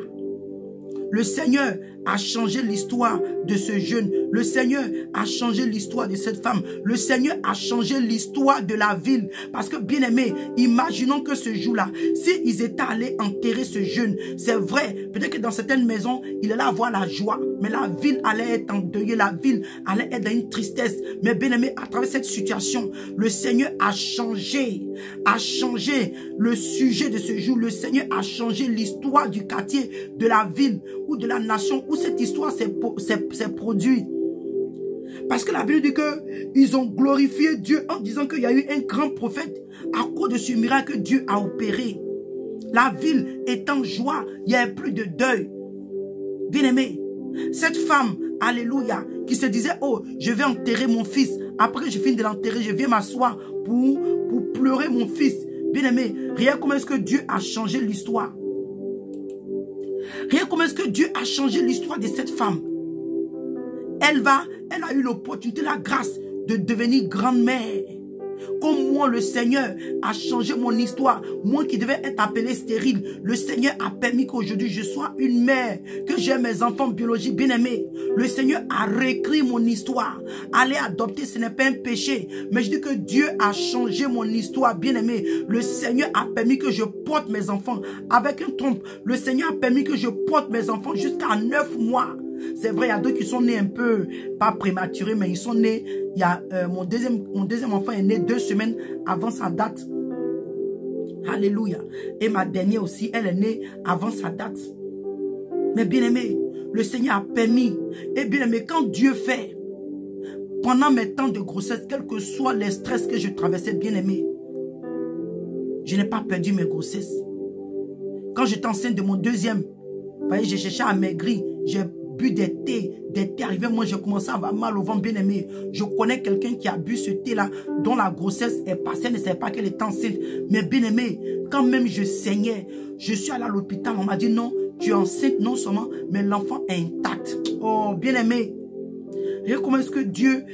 [SPEAKER 1] Le Seigneur a changé l'histoire de ce jeune. Le Seigneur a changé l'histoire de cette femme. Le Seigneur a changé l'histoire de la ville. Parce que, bien aimé, imaginons que ce jour-là, s'ils étaient allés enterrer ce jeune, c'est vrai, peut-être que dans certaines maisons, il allait avoir la joie. Mais la ville allait être endeuillée. La ville allait être dans une tristesse. Mais bien aimé, à travers cette situation, le Seigneur a changé le sujet de ce jour. Le Seigneur a changé l'histoire du quartier, de la ville ou de la nation où cette histoire s'est produite. Parce que la Bible dit qu'ils ont glorifié Dieu en disant qu'il y a eu un grand prophète à cause de ce miracle que Dieu a opéré. La ville est en joie, il n'y a plus de deuil. Bien-aimé, cette femme, alléluia, qui se disait, oh, je vais enterrer mon fils. Après que je finis de l'enterrer, je viens m'asseoir pour pleurer mon fils. Bien-aimé, regarde comment est-ce que Dieu a changé l'histoire. Regarde comment est-ce que Dieu a changé l'histoire de cette femme. Elle a eu l'opportunité, la grâce de devenir grand-mère. Comme moi, le Seigneur a changé mon histoire. Moi qui devais être appelée stérile, le Seigneur a permis qu'aujourd'hui je sois une mère, que j'ai mes enfants biologiques bien-aimés. Le Seigneur a réécrit mon histoire. Aller adopter, ce n'est pas un péché. Mais je dis que Dieu a changé mon histoire bien-aimé. Le Seigneur a permis que je porte mes enfants avec un trompe. Le Seigneur a permis que je porte mes enfants jusqu'à 9 mois. C'est vrai, il y a d'autres qui sont nés un peu, pas prématurés, mais ils sont nés, il y a, mon deuxième enfant est né 2 semaines avant sa date. Alléluia. Et ma dernière aussi, elle est née avant sa date. Mais bien aimé, le Seigneur a permis. Et bien aimé, quand Dieu fait, pendant mes temps de grossesse, quel que soit les stress que je traversais, bien aimé, je n'ai pas perdu mes grossesses. Quand j'étais enceinte de mon deuxième, j'ai cherché à maigrir, j'ai bu des thés arrivés, moi j'ai commencé à avoir mal au ventre, bien aimé. Je connais quelqu'un qui a bu ce thé-là, dont la grossesse est passée, elle ne savait pas qu'elle était enceinte. Mais bien aimé, quand même je saignais, je suis allé à l'hôpital, on m'a dit non, tu es enceinte non seulement, mais l'enfant est intact. Oh, bien aimé. Et comment est-ce que Dieu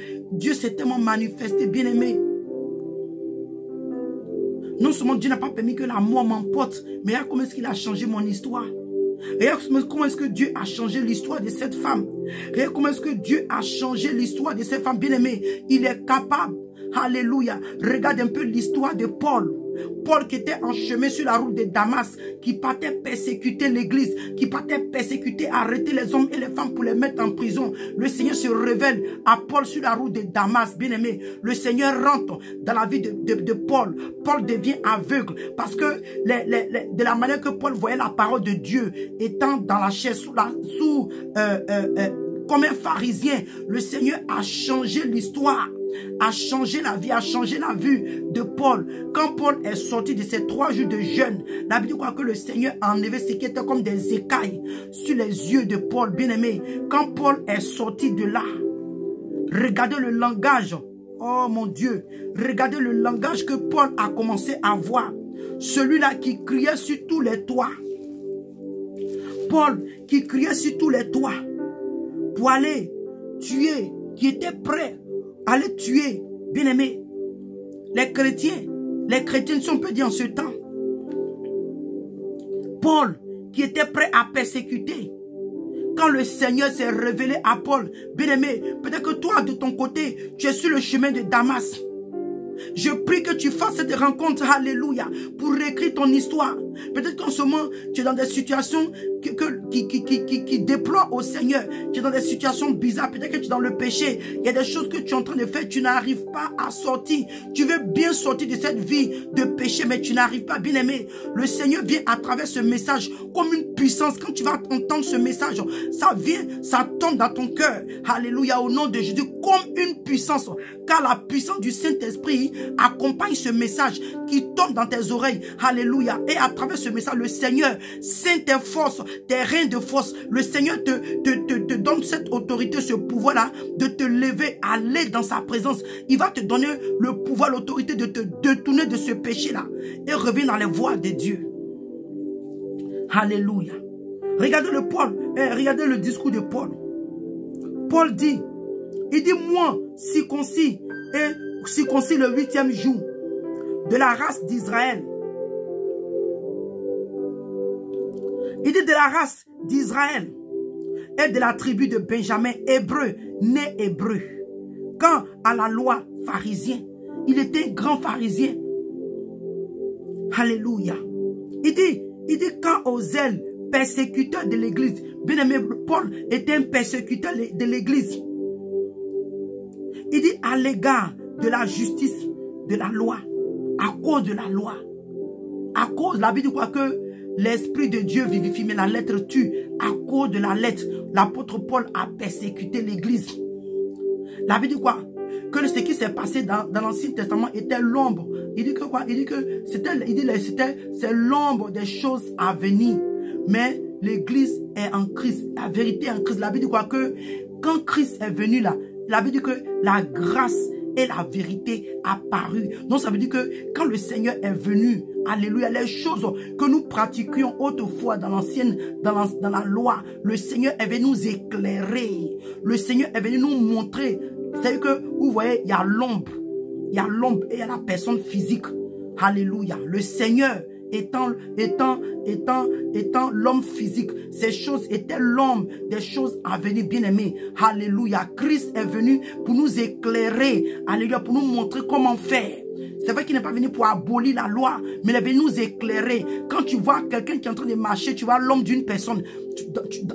[SPEAKER 1] s'est tellement manifesté, bien aimé. Non seulement Dieu n'a pas permis que la mort m'emporte, mais comment est-ce qu'il a changé mon histoire. Regarde comment est-ce que Dieu a changé l'histoire de cette femme. Regarde comment est-ce que Dieu a changé l'histoire de cette femme bien-aimée. Il est capable. Alléluia. Regarde un peu l'histoire de Paul. Paul qui était en chemin sur la route de Damas, qui partait persécuter l'église, qui partait persécuter, arrêter les hommes et les femmes pour les mettre en prison. Le Seigneur se révèle à Paul sur la route de Damas, bien-aimé. Le Seigneur rentre dans la vie de Paul. Paul devient aveugle parce que de la manière que Paul voyait la parole de Dieu, étant dans la chair comme un pharisien, le Seigneur a changé l'histoire, a changé la vie, a changé la vue de Paul. Quand Paul est sorti de ces 3 jours de jeûne, la Bible dit que le Seigneur a enlevé ce qui était comme des écailles sur les yeux de Paul, bien-aimé. Quand Paul est sorti de là, regardez le langage, oh mon Dieu, regardez le langage que Paul a commencé à voir. Celui-là qui criait sur tous les toits. Paul qui criait sur tous les toits pour aller tuer, qui était prêt à aller tuer, bien aimé, les chrétiens, si on peut dire en ce temps. Paul qui était prêt à persécuter, quand le Seigneur s'est révélé à Paul, bien-aimé, peut-être que toi, de ton côté, tu es sur le chemin de Damas. Je prie que tu fasses cette rencontre, alléluia, pour réécrire ton histoire. Peut-être qu'en ce moment, tu es dans des situations qui déploient au Seigneur. Tu es dans des situations bizarres. Peut-être que tu es dans le péché. Il y a des choses que tu es en train de faire. Tu n'arrives pas à sortir. Tu veux bien sortir de cette vie de péché, mais tu n'arrives pas. Bien aimé, le Seigneur vient à travers ce message comme une puissance. Quand tu vas entendre ce message, ça vient, ça tombe dans ton cœur. Alléluia, au nom de Jésus, comme une puissance. Car la puissance du Saint-Esprit accompagne ce message qui tombe dans tes oreilles. Alléluia. Et à travers ce message, le Seigneur scinde tes forces, tes reins de force. Le Seigneur te donne cette autorité, ce pouvoir-là, de te lever, aller dans sa présence. Il va te donner le pouvoir, l'autorité de te détourner de ce péché-là et revenir dans les voies de Dieu. Alléluia. Regardez regardez le discours de Paul. Paul dit, il dit, moi, circoncis le 8e jour de la race d'Israël. Il dit de la race d'Israël et de la tribu de Benjamin, hébreu, né hébreu. Quand à la loi pharisien, il était grand pharisien. Alléluia. Il dit quand aux ailes persécuteur de l'église. Bien aimé, Paul était un persécuteur de l'église. Il dit à l'égard de la justice, de la loi, à cause de la loi. À cause, la Bible dit quoi que l'Esprit de Dieu vivifie, mais la lettre tue. À cause de la lettre, l'apôtre Paul a persécuté l'église. La Bible dit quoi? Que ce qui s'est passé dans l'Ancien Testament était l'ombre. Il dit que quoi? Il dit que c'est l'ombre des choses à venir. Mais l'église est en Christ. La vérité est en Christ. La Bible dit quoi? Que quand Christ est venu là, la Bible dit que la grâce et la vérité apparue. Donc ça veut dire que quand le Seigneur est venu, alléluia, les choses que nous pratiquions autrefois dans l'ancienne, dans la loi, le Seigneur est venu nous éclairer. Le Seigneur est venu nous montrer. C'est que vous voyez, il y a l'ombre. Il y a l'ombre et il y a la personne physique. Alléluia. Le Seigneur étant l'homme physique, ces choses étaient l'homme des choses à venir, bien aimé. Alléluia. Christ est venu pour nous éclairer. Alléluia. Pour nous montrer comment faire. C'est vrai qu'il n'est pas venu pour abolir la loi, mais il est venu nous éclairer. Quand tu vois quelqu'un qui est en train de marcher, tu vois l'homme d'une personne.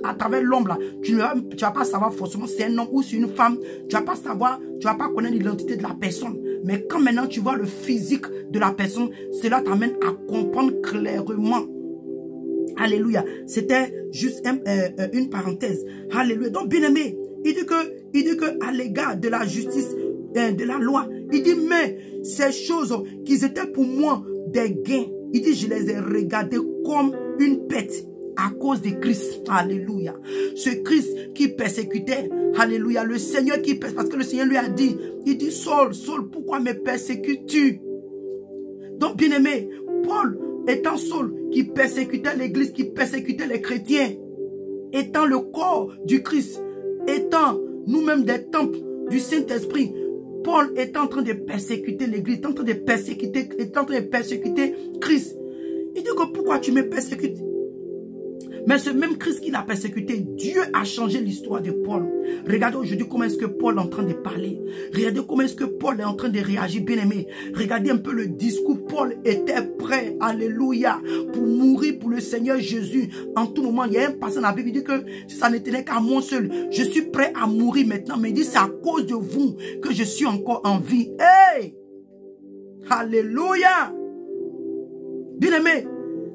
[SPEAKER 1] À travers l'homme là, tu ne vas pas savoir forcément si c'est un homme ou si c'est une femme. Tu ne vas pas savoir, tu ne vas pas connaître l'identité de la personne. Mais quand maintenant tu vois le physique de la personne, cela t'amène à comprendre clairement. Alléluia. C'était juste une parenthèse. Alléluia. Donc bien aimé, il dit que à l'égard de la justice, de la loi, il dit mais ces choses qui étaient pour moi des gains, il dit je les ai regardées comme une perte à cause de Christ. Alléluia. Ce Christ qui persécutait. Alléluia. Le Seigneur qui persécutait. Parce que le Seigneur lui a dit, il dit Saul, Saul, pourquoi me persécutes-tu? Donc bien aimé, Paul étant Saul qui persécutait l'église, qui persécutait les chrétiens, étant le corps du Christ, étant nous-mêmes des temples du Saint-Esprit, Paul est en train de persécuter l'église, est en train de persécuter Christ. Il dit que pourquoi tu me persécutes? Mais ce même Christ qui l'a persécuté, Dieu a changé l'histoire de Paul. Regardez aujourd'hui comment est-ce que Paul est en train de parler. Regardez comment est-ce que Paul est en train de réagir, bien aimé. Regardez un peu le discours. Paul était prêt, alléluia, pour mourir pour le Seigneur Jésus. En tout moment, il y a un passage dans la Bible qui dit que ça ne tenait qu'à moi seul. Je suis prêt à mourir maintenant. Mais il dit c'est à cause de vous que je suis encore en vie. Hey! Alléluia! Bien aimé.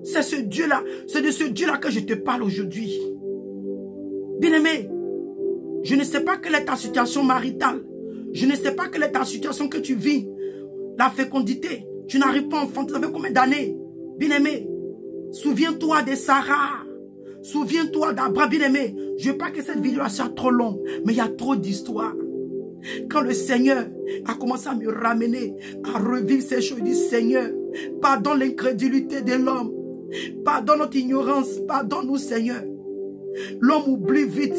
[SPEAKER 1] C'est ce Dieu-là, c'est de ce Dieu-là que je te parle aujourd'hui. Bien-aimé, je ne sais pas quelle est ta situation maritale. Je ne sais pas quelle est ta situation que tu vis. La fécondité, tu n'arrives pas à enfanter. Ça fait combien d'années? Bien-aimé, souviens-toi de Sarah. Souviens-toi d'Abraham, bien-aimé. Je ne veux pas que cette vidéo soit trop longue, mais il y a trop d'histoires. Quand le Seigneur a commencé à me ramener, à revivre ces choses, il dit Seigneur, pardonne l'incrédulité de l'homme. Pardonne notre ignorance. Pardonne-nous, Seigneur. L'homme oublie vite.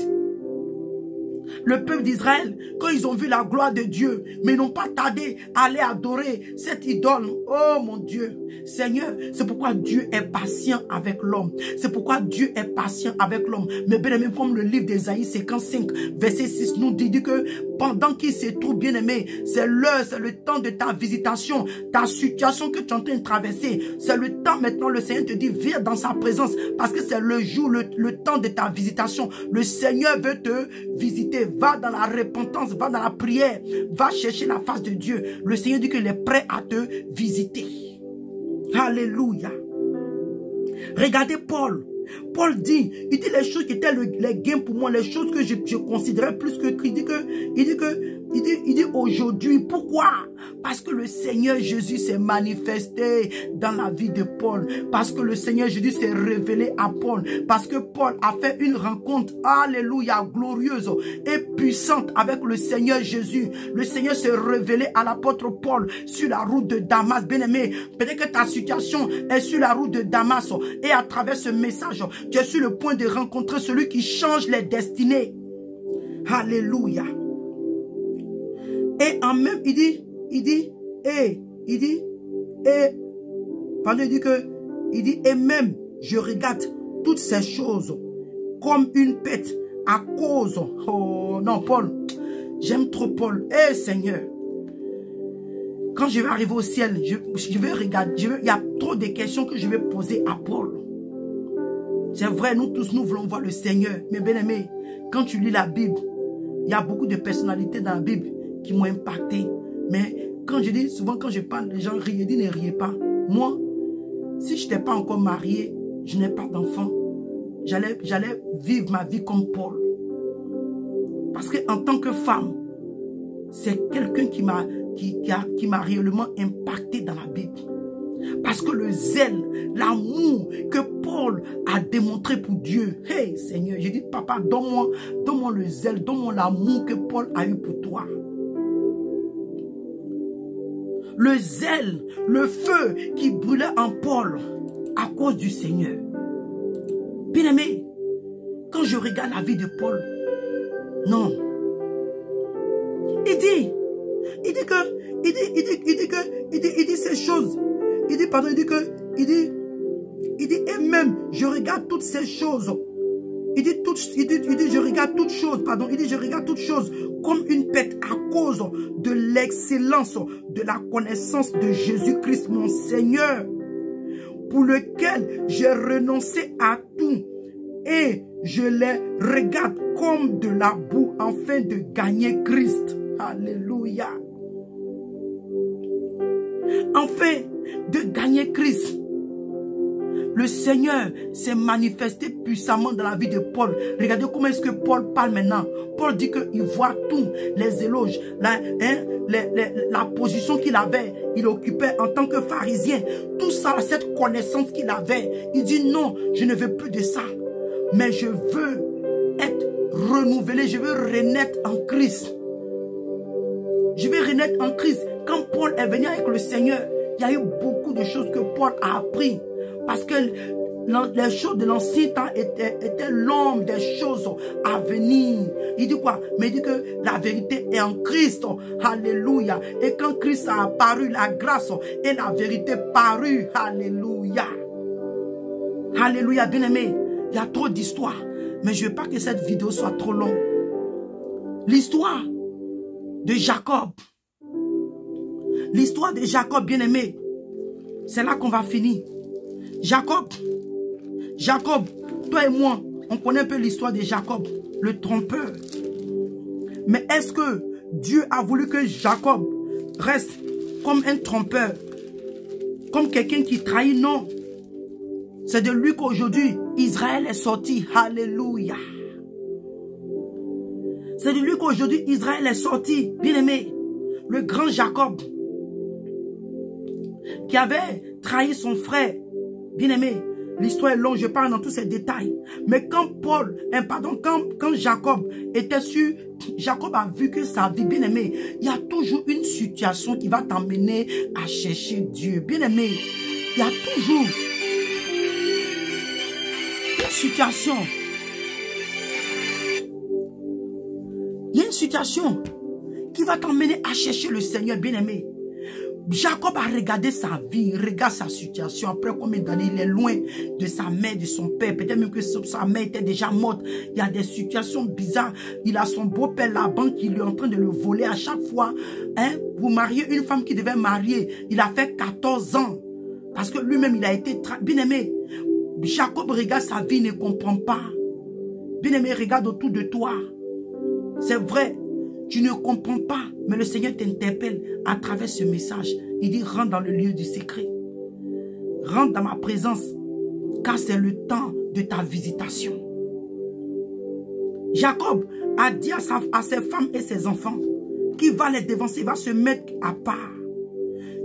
[SPEAKER 1] le peuple d'Israël, quand ils ont vu la gloire de Dieu, mais ils n'ont pas tardé à aller adorer cette idole. Oh mon Dieu, Seigneur, c'est pourquoi Dieu est patient avec l'homme. C'est pourquoi Dieu est patient avec l'homme. Mais bien aimé, comme le livre d'Ésaïe 55, verset 6 nous dit que pendant qu'il se trouve, bien aimé, c'est l'heure, c'est le temps de ta visitation, ta situation que tu es en train de traverser. C'est le temps maintenant, le Seigneur te dit, viens dans sa présence, parce que c'est le jour, le temps de ta visitation. Le Seigneur veut te visiter. Va dans la repentance, va dans la prière, va chercher la face de Dieu. Le Seigneur dit qu'il est prêt à te visiter. Alléluia. Regardez Paul. Paul dit, il dit les choses qui étaient les gains pour moi, les choses que je considérais plus que, il dit aujourd'hui, pourquoi? Parce que le Seigneur Jésus s'est manifesté dans la vie de Paul, parce que le Seigneur Jésus s'est révélé à Paul, parce que Paul a fait une rencontre, alléluia, glorieuse et puissante avec le Seigneur Jésus. Le Seigneur s'est révélé à l'apôtre Paul sur la route de Damas. Bien aimé, peut-être que ta situation est sur la route de Damas et à travers ce message, tu es sur le point de rencontrer celui qui change les destinées. Alléluia. Et en même, il dit, et même, je regarde toutes ces choses comme une pète à cause, oh non Paul, j'aime trop Paul, Seigneur, quand je vais arriver au ciel, je vais regarder, il y a trop de questions que je vais poser à Paul. C'est vrai, nous tous, nous voulons voir le Seigneur, mais bien aimé, quand tu lis la Bible, il y a beaucoup de personnalités dans la Bible qui m'ont impacté. Mais quand je dis, souvent quand je parle, les gens rient, disent ne riez pas. Moi, si je n'étais pas encore marié, je n'ai pas d'enfant, j'allais vivre ma vie comme Paul. Parce qu'en tant que femme, c'est quelqu'un qui m'a réellement impacté dans la Bible. Parce que le zèle, l'amour que Paul a démontré pour Dieu. Hey Seigneur, je dis papa, donne-moi le zèle, donne-moi l'amour que Paul a eu pour toi. Le zèle, le feu qui brûlait en Paul à cause du Seigneur. Bien aimé, quand je regarde la vie de Paul, non. Il dit ces choses. Il dit, et même, je regarde toutes ces choses. Je regarde toutes choses comme une pète à cause de l'excellence de la connaissance de Jésus-Christ, mon Seigneur, pour lequel j'ai renoncé à tout et je les regarde comme de la boue afin de gagner Christ. Alléluia. Enfin, de gagner Christ. Le Seigneur s'est manifesté puissamment dans la vie de Paul. Regardez comment est-ce que Paul parle maintenant. Paul dit qu'il voit tous les éloges, la position qu'il avait, il occupait en tant que pharisien. Tout ça, cette connaissance qu'il avait. Il dit non, je ne veux plus de ça. Mais je veux être renouvelé, je veux renaître en Christ. Je veux renaître en Christ. Quand Paul est venu avec le Seigneur, il y a eu beaucoup de choses que Paul a appris. Parce que les choses de l'ancien temps étaient l'ombre des choses à venir. Il dit quoi? Mais il dit que la vérité est en Christ. Alléluia. Et quand Christ a apparu, la grâce et la vérité parut. Alléluia. Alléluia, bien-aimé. Il y a trop d'histoires. Mais je ne veux pas que cette vidéo soit trop longue. L'histoire de Jacob. L'histoire de Jacob, bien-aimé. C'est là qu'on va finir. Jacob, toi et moi, on connaît un peu l'histoire de Jacob, le trompeur. Mais est-ce que Dieu a voulu que Jacob reste comme un trompeur, comme quelqu'un qui trahit? Non. C'est de lui qu'aujourd'hui, Israël est sorti. Alléluia. C'est de lui qu'aujourd'hui, Israël est sorti. Bien-aimé, le grand Jacob, qui avait trahi son frère. Bien-aimé, l'histoire est longue, je parle dans tous ces détails. Mais quand quand Jacob était sûr, Jacob a vu que sa vie, bien-aimé, il y a toujours une situation qui va t'emmener à chercher Dieu. Bien-aimé, il y a toujours une situation. Il y a situation qui va t'emmener à chercher le Seigneur, bien-aimé. Jacob a regardé sa vie, regarde sa situation. Après combien d'années il est loin de sa mère, de son père. Peut-être même que sa mère était déjà morte. Il y a des situations bizarres. Il a son beau-père Laban qui lui est en train de le voler à chaque fois. Hein, pour marier une femme qui devait marier. Il a fait 14 ans. Parce que lui-même, il a été bien-aimé. Jacob regarde sa vie, il ne comprend pas. Bien-aimé, regarde autour de toi. C'est vrai. Tu ne comprends pas, mais le Seigneur t'interpelle à travers ce message. Il dit, rentre dans le lieu du secret. Rentre dans ma présence, car c'est le temps de ta visitation. Jacob a dit à ses femmes et ses enfants qu'il va les devancer, il va se mettre à part.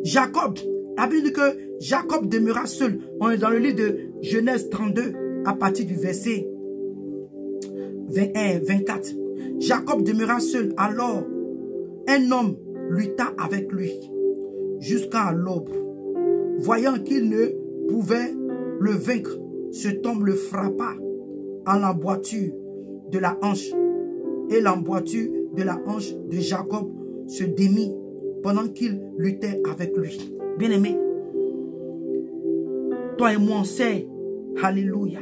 [SPEAKER 1] Jacob, la Bible dit que Jacob demeura seul. On est dans le livre de Genèse 32, à partir du verset 24. Jacob demeura seul, alors un homme lutta avec lui jusqu'à l'aube. Voyant qu'il ne pouvait le vaincre, cet homme le frappa en l'emboîture de la hanche. Et l'emboîture de la hanche de Jacob se démit pendant qu'il luttait avec lui. Bien-aimé, toi et moi on sait, alléluia,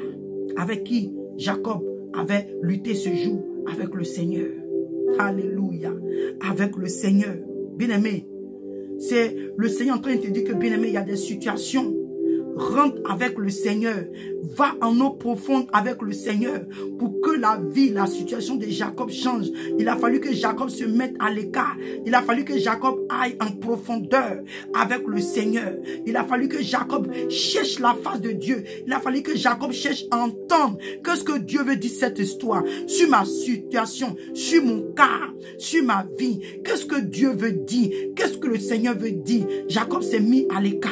[SPEAKER 1] avec qui Jacob avait lutté ce jour. Avec le Seigneur. Alléluia. Avec le Seigneur. Bien-aimé. C'est le Seigneur en train de te dire que, bien-aimé, il y a des situations. Rentre avec le Seigneur. Va en eau profonde avec le Seigneur. Pour que la vie, la situation de Jacob change. Il a fallu que Jacob se mette à l'écart. Il a fallu que Jacob aille en profondeur avec le Seigneur. Il a fallu que Jacob cherche la face de Dieu. Il a fallu que Jacob cherche à entendre qu'est-ce que Dieu veut dire cette histoire. Sur ma situation, sur mon cas, sur ma vie. Qu'est-ce que Dieu veut dire? Qu'est-ce que le Seigneur veut dire? Jacob s'est mis à l'écart.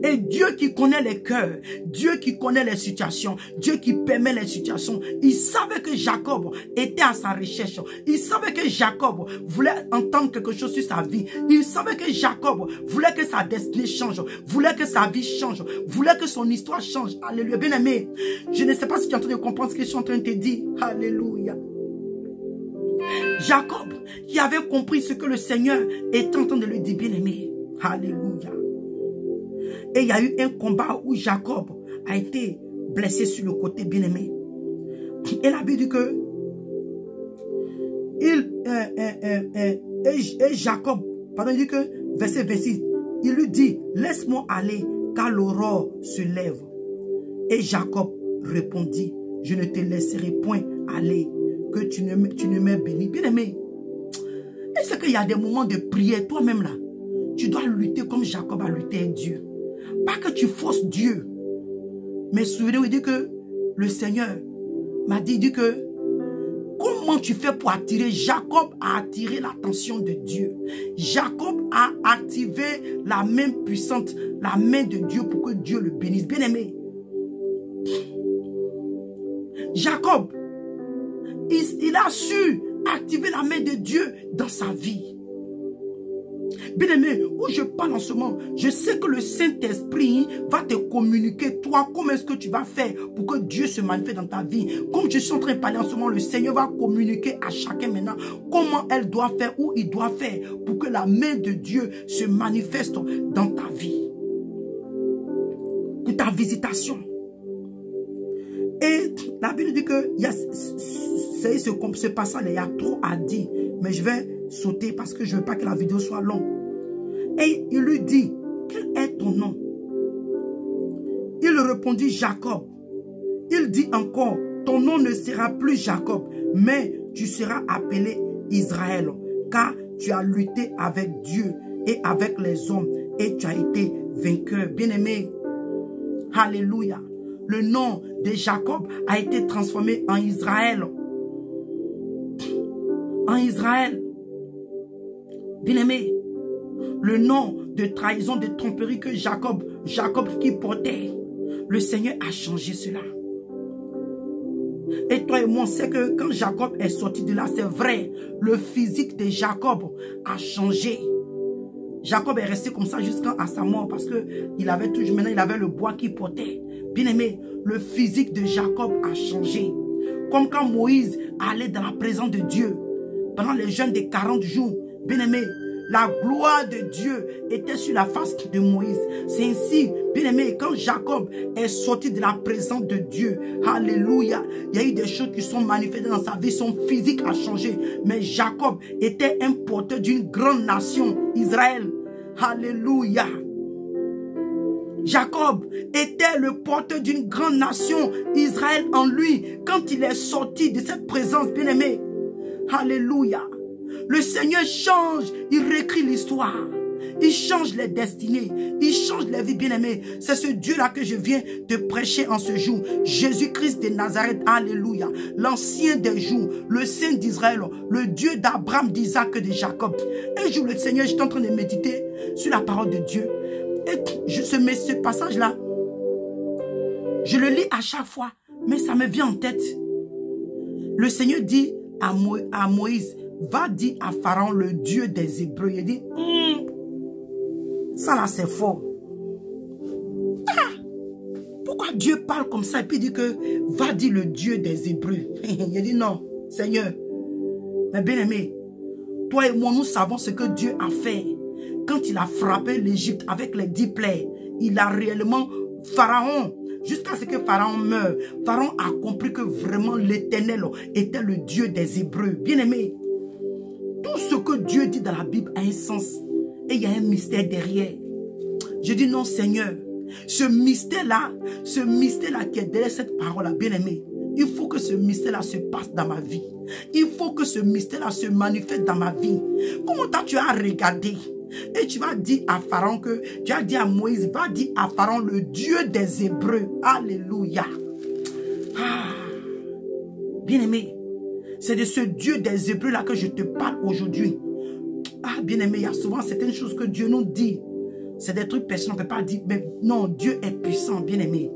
[SPEAKER 1] Et Dieu qui connaît les cœurs, Dieu qui connaît les situations, Dieu qui permet les situations, il savait que Jacob était à sa recherche. Il savait que Jacob voulait entendre quelque chose sur sa vie. Il savait que Jacob voulait que sa destinée change, voulait que sa vie change, voulait que son histoire change. Alléluia. Bien-aimé, je ne sais pas si tu es en train de comprendre ce que je suis en train de te dire. Alléluia. Jacob, qui avait compris ce que le Seigneur est en train de lui dire, bien-aimé. Alléluia. Et il y a eu un combat où Jacob a été blessé sur le côté, bien-aimé. Et la Bible dit que Jacob, pardon, il dit que, verset 26, il lui dit, laisse-moi aller, car l'aurore se lève. Et Jacob répondit, je ne te laisserai point aller, que tu ne m'aies béni. Bien-aimé, est-ce qu'il y a des moments de prière, toi-même là, tu dois lutter comme Jacob a lutté avec Dieu. Pas que tu forces Dieu. Mais souvenez-vous, il dit que le Seigneur m'a dit que comment tu fais pour attirer? Jacob a attiré l'attention de Dieu. Jacob a activé la main puissante, la main de Dieu pour que Dieu le bénisse. Bien-aimé. Jacob, il a su activer la main de Dieu dans sa vie. Bien-aimé, où je parle en ce moment, je sais que le Saint-Esprit va te communiquer, toi, comment est-ce que tu vas faire pour que Dieu se manifeste dans ta vie. Comme je suis en train de parler en ce moment, le Seigneur va communiquer à chacun maintenant comment elle doit faire, où il doit faire pour que la main de Dieu se manifeste dans ta vie. Pour ta visitation. Et la Bible dit que ce passage, il y a trop à dire, mais je vais sauter parce que je ne veux pas que la vidéo soit longue. Et il lui dit, quel est ton nom? Il répondit, Jacob. Il dit encore, ton nom ne sera plus Jacob, mais tu seras appelé Israël, car tu as lutté avec Dieu et avec les hommes, et tu as été vainqueur. Bien-aimé, alléluia. Le nom de Jacob a été transformé en Israël. En Israël. Bien-aimé, le nom de trahison, de tromperie que Jacob qui portait, le Seigneur a changé cela. Et toi et moi, on sait que quand Jacob est sorti de là, c'est vrai, le physique de Jacob a changé. Jacob est resté comme ça jusqu'à sa mort parce que maintenant il avait le bois qu'il portait. Bien aimé, le physique de Jacob a changé. Comme quand Moïse allait dans la présence de Dieu pendant les jeûnes des 40 jours. Bien-aimé, la gloire de Dieu était sur la face de Moïse. C'est ainsi, bien-aimé, quand Jacob est sorti de la présence de Dieu, alléluia, il y a eu des choses qui sont manifestées dans sa vie, son physique a changé. Mais Jacob était un porteur d'une grande nation, Israël. Alléluia. Jacob était le porteur d'une grande nation, Israël en lui, quand il est sorti de cette présence, bien-aimé. Alléluia. Le Seigneur change, il réécrit l'histoire. Il change les destinées, il change les vies, bien-aimées. C'est ce Dieu-là que je viens de prêcher en ce jour. Jésus-Christ de Nazareth, alléluia. L'ancien des jours, le Saint d'Israël, le Dieu d'Abraham, d'Isaac et de Jacob. Un jour, le Seigneur, j'étais en train de méditer sur la parole de Dieu. Et ce passage-là, je le lis à chaque fois, mais ça me vient en tête. Le Seigneur dit à Moïse, va dire à Pharaon, le Dieu des Hébreux. Il dit, ça là c'est fort. Pourquoi Dieu parle comme ça et puis dit que va dire le Dieu des Hébreux? Il dit non, Seigneur. Mais bien aimé, toi et moi nous savons ce que Dieu a fait. Quand il a frappé l'Égypte avec les 10 plaies, il a réellement Pharaon, jusqu'à ce que Pharaon meure, Pharaon a compris que vraiment l'Éternel était le Dieu des Hébreux. Bien aimé, tout ce que Dieu dit dans la Bible a un sens. Et il y a un mystère derrière. Je dis non Seigneur, ce mystère-là qui est derrière cette parole-là, bien aimé, il faut que ce mystère-là se passe dans ma vie. Il faut que ce mystère-là se manifeste dans ma vie. Comment toi tu as regardé? Et tu vas dire à Pharaon que, tu as dit à Moïse, va dire à Pharaon le Dieu des Hébreux. Alléluia. Bien-aimé, c'est de ce Dieu des Hébreux là que je te parle aujourd'hui. Bien-aimé, il y a souvent certaines choses que Dieu nous dit. C'est des trucs personnels, on ne peut pas dire, mais non, Dieu est puissant, bien-aimé.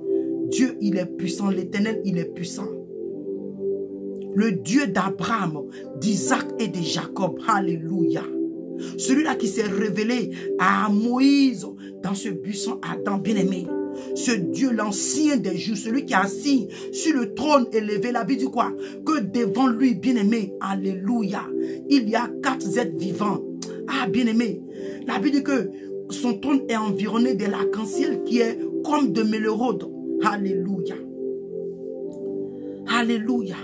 [SPEAKER 1] Dieu, il est puissant, l'Éternel, il est puissant. Le Dieu d'Abraham, d'Isaac et de Jacob. Alléluia. Celui-là qui s'est révélé à Moïse dans ce buisson Adam, bien-aimé. Ce Dieu, l'ancien des jours, celui qui est assis sur le trône élevé, la Bible dit quoi? Que devant lui, bien-aimé, alléluia, il y a 4 êtres vivants. Bien-aimé, la Bible dit que son trône est environné de l'arc-en-ciel qui est comme de l'émeraude. Alléluia. Alléluia.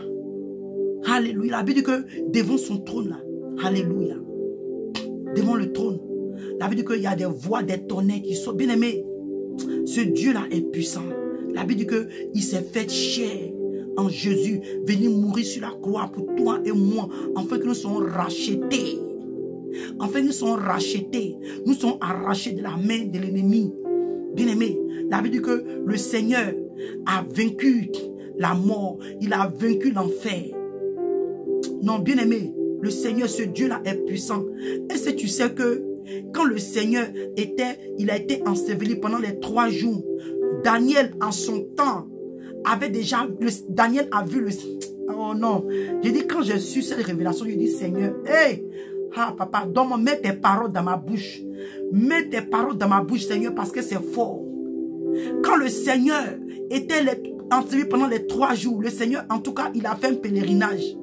[SPEAKER 1] Alléluia. La Bible dit que devant son trône là, alléluia, devant le trône, la Bible dit qu'il y a des voix, des tonnerres qui sont, bien aimés. Ce Dieu-là est puissant. La Bible dit qu'il s'est fait chair en Jésus, venir mourir sur la croix pour toi et moi, afin que nous soyons rachetés. Enfin, nous sommes rachetés. Nous sommes arrachés de la main de l'ennemi. Bien-aimé, la Bible dit que le Seigneur a vaincu la mort. Il a vaincu l'enfer. Non, bien-aimé, le Seigneur, ce Dieu-là est puissant. Est-ce que tu sais que quand le Seigneur il a été enseveli pendant les 3 jours, Daniel, en son temps, avait déjà... Daniel a vu le... Oh non. J'ai dit, quand j'ai su cette révélation, j'ai dit, Seigneur, hey, papa, donne-moi, mets tes paroles dans ma bouche. Mets tes paroles dans ma bouche, Seigneur, parce que c'est fort. Quand le Seigneur était enseveli pendant les 3 jours, le Seigneur, en tout cas, il a fait un pèlerinage.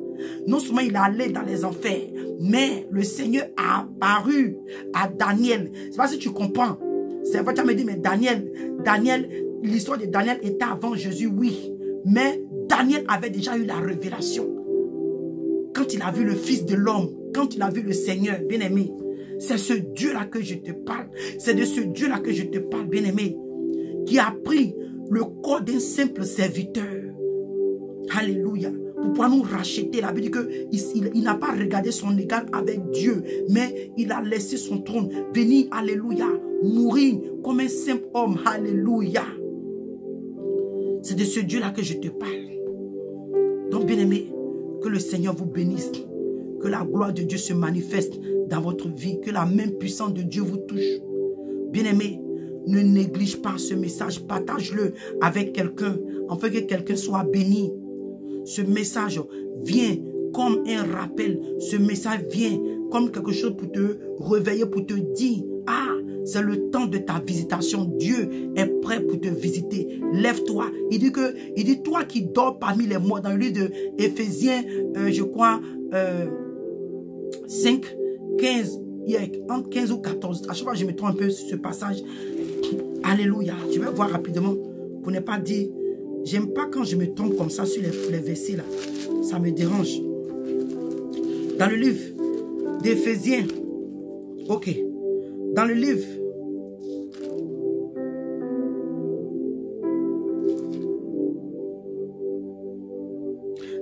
[SPEAKER 1] Non seulement il est allé dans les enfers, mais le Seigneur a apparu à Daniel. Je ne sais pas si tu comprends. C'est vrai, tu me dis, mais Daniel, l'histoire de Daniel était avant Jésus, oui. Mais Daniel avait déjà eu la révélation. Quand il a vu le Fils de l'homme, quand il a vu le Seigneur, bien-aimé, c'est ce Dieu-là que je te parle. C'est de ce Dieu-là que je te parle, bien-aimé, qui a pris le corps d'un simple serviteur. Alléluia. Pour pouvoir nous racheter. La Bible dit qu'il n'a pas regardé son égal avec Dieu, mais il a laissé son trône venir, alléluia, mourir comme un simple homme. Alléluia. C'est de ce Dieu-là que je te parle. Donc, bien-aimé, que le Seigneur vous bénisse. Que la gloire de Dieu se manifeste dans votre vie. Que la main puissante de Dieu vous touche. Bien-aimé, ne néglige pas ce message. Partage-le avec quelqu'un, afin que quelqu'un soit béni. Ce message vient comme un rappel. Ce message vient comme quelque chose pour te réveiller, pour te dire, C'est le temps de ta visitation. Dieu est prêt pour te visiter. Lève-toi. Il dit, toi qui dors parmi les morts, dans le livre de Éphésiens, je crois, 5, 15, entre 15 ou 14. À chaque fois, je me trompe un peu sur ce passage. Alléluia. Je vais voir rapidement pour ne pas dire. J'aime pas quand je me trompe comme ça sur les versets là. Ça me dérange. Dans le livre d'Éphésiens. Ok. Dans le livre.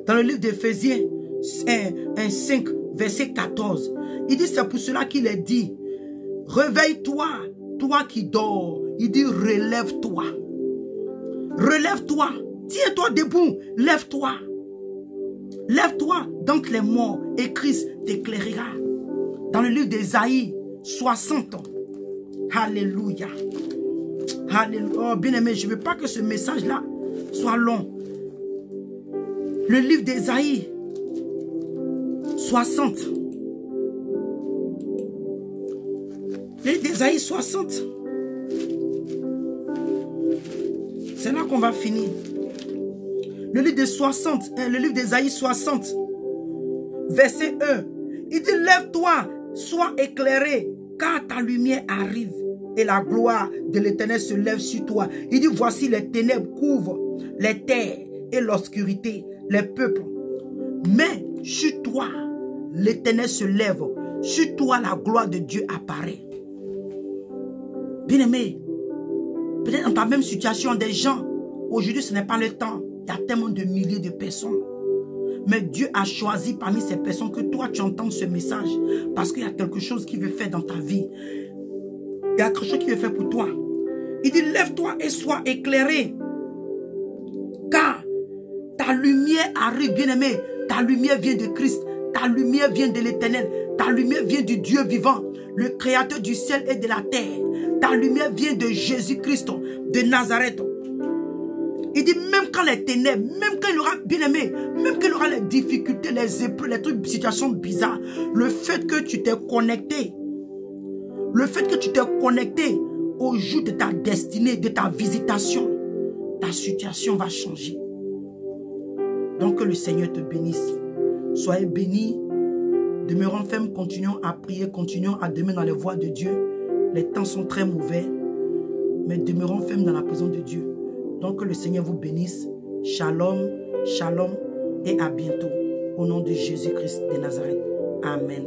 [SPEAKER 1] Dans le livre d'Éphésiens 5, verset 14. Il dit, c'est pour cela qu'il est dit, réveille-toi, toi qui dors. Il dit, relève-toi. Relève-toi. Tiens-toi debout. Lève-toi. Lève-toi donc les morts et Christ t'éclairera. Dans le livre d'Ésaïe 60. Alléluia. Alléluia. Oh, bien-aimé, je ne veux pas que ce message-là soit long. Le livre d'Ésaïe 60. Le livre d'Ésaïe 60. C'est là qu'on va finir. Le livre de 60, le livre d'Ésaïe 60, verset 1. Il dit, lève-toi, sois éclairé, car ta lumière arrive et la gloire de l'Éternel se lève sur toi. Il dit, voici les ténèbres couvrent les terres et l'obscurité, les peuples. Mais sur toi, l'Éternel se lève. Sur toi, la gloire de Dieu apparaît. Bien-aimé, peut-être dans ta même situation, des gens, aujourd'hui ce n'est pas le temps. Il y a tellement de milliers de personnes. Mais Dieu a choisi parmi ces personnes que toi tu entends ce message. Parce qu'il y a quelque chose qu'il veut faire dans ta vie. Il y a quelque chose qu'il veut faire pour toi. Il dit, lève-toi et sois éclairé. Car ta lumière arrive, bien-aimé. Ta lumière vient de Christ. Ta lumière vient de l'Éternel. Ta lumière vient du Dieu vivant, le créateur du ciel et de la terre. Ta lumière vient de Jésus-Christ de Nazareth. Il dit, même quand les ténèbres, même quand il aura, bien aimé, même quand il aura les difficultés, les épreuves, les trucs, situations bizarres, le fait que tu t'es connecté, au jour de ta destinée, de ta visitation, ta situation va changer. Donc que le Seigneur te bénisse. Soyez bénis. Demeurons fermes, continuons à prier, continuons à demeurer dans les voies de Dieu. Les temps sont très mauvais, mais demeurons fermes dans la présence de Dieu. Donc que le Seigneur vous bénisse. Shalom, shalom et à bientôt. Au nom de Jésus-Christ de Nazareth. Amen.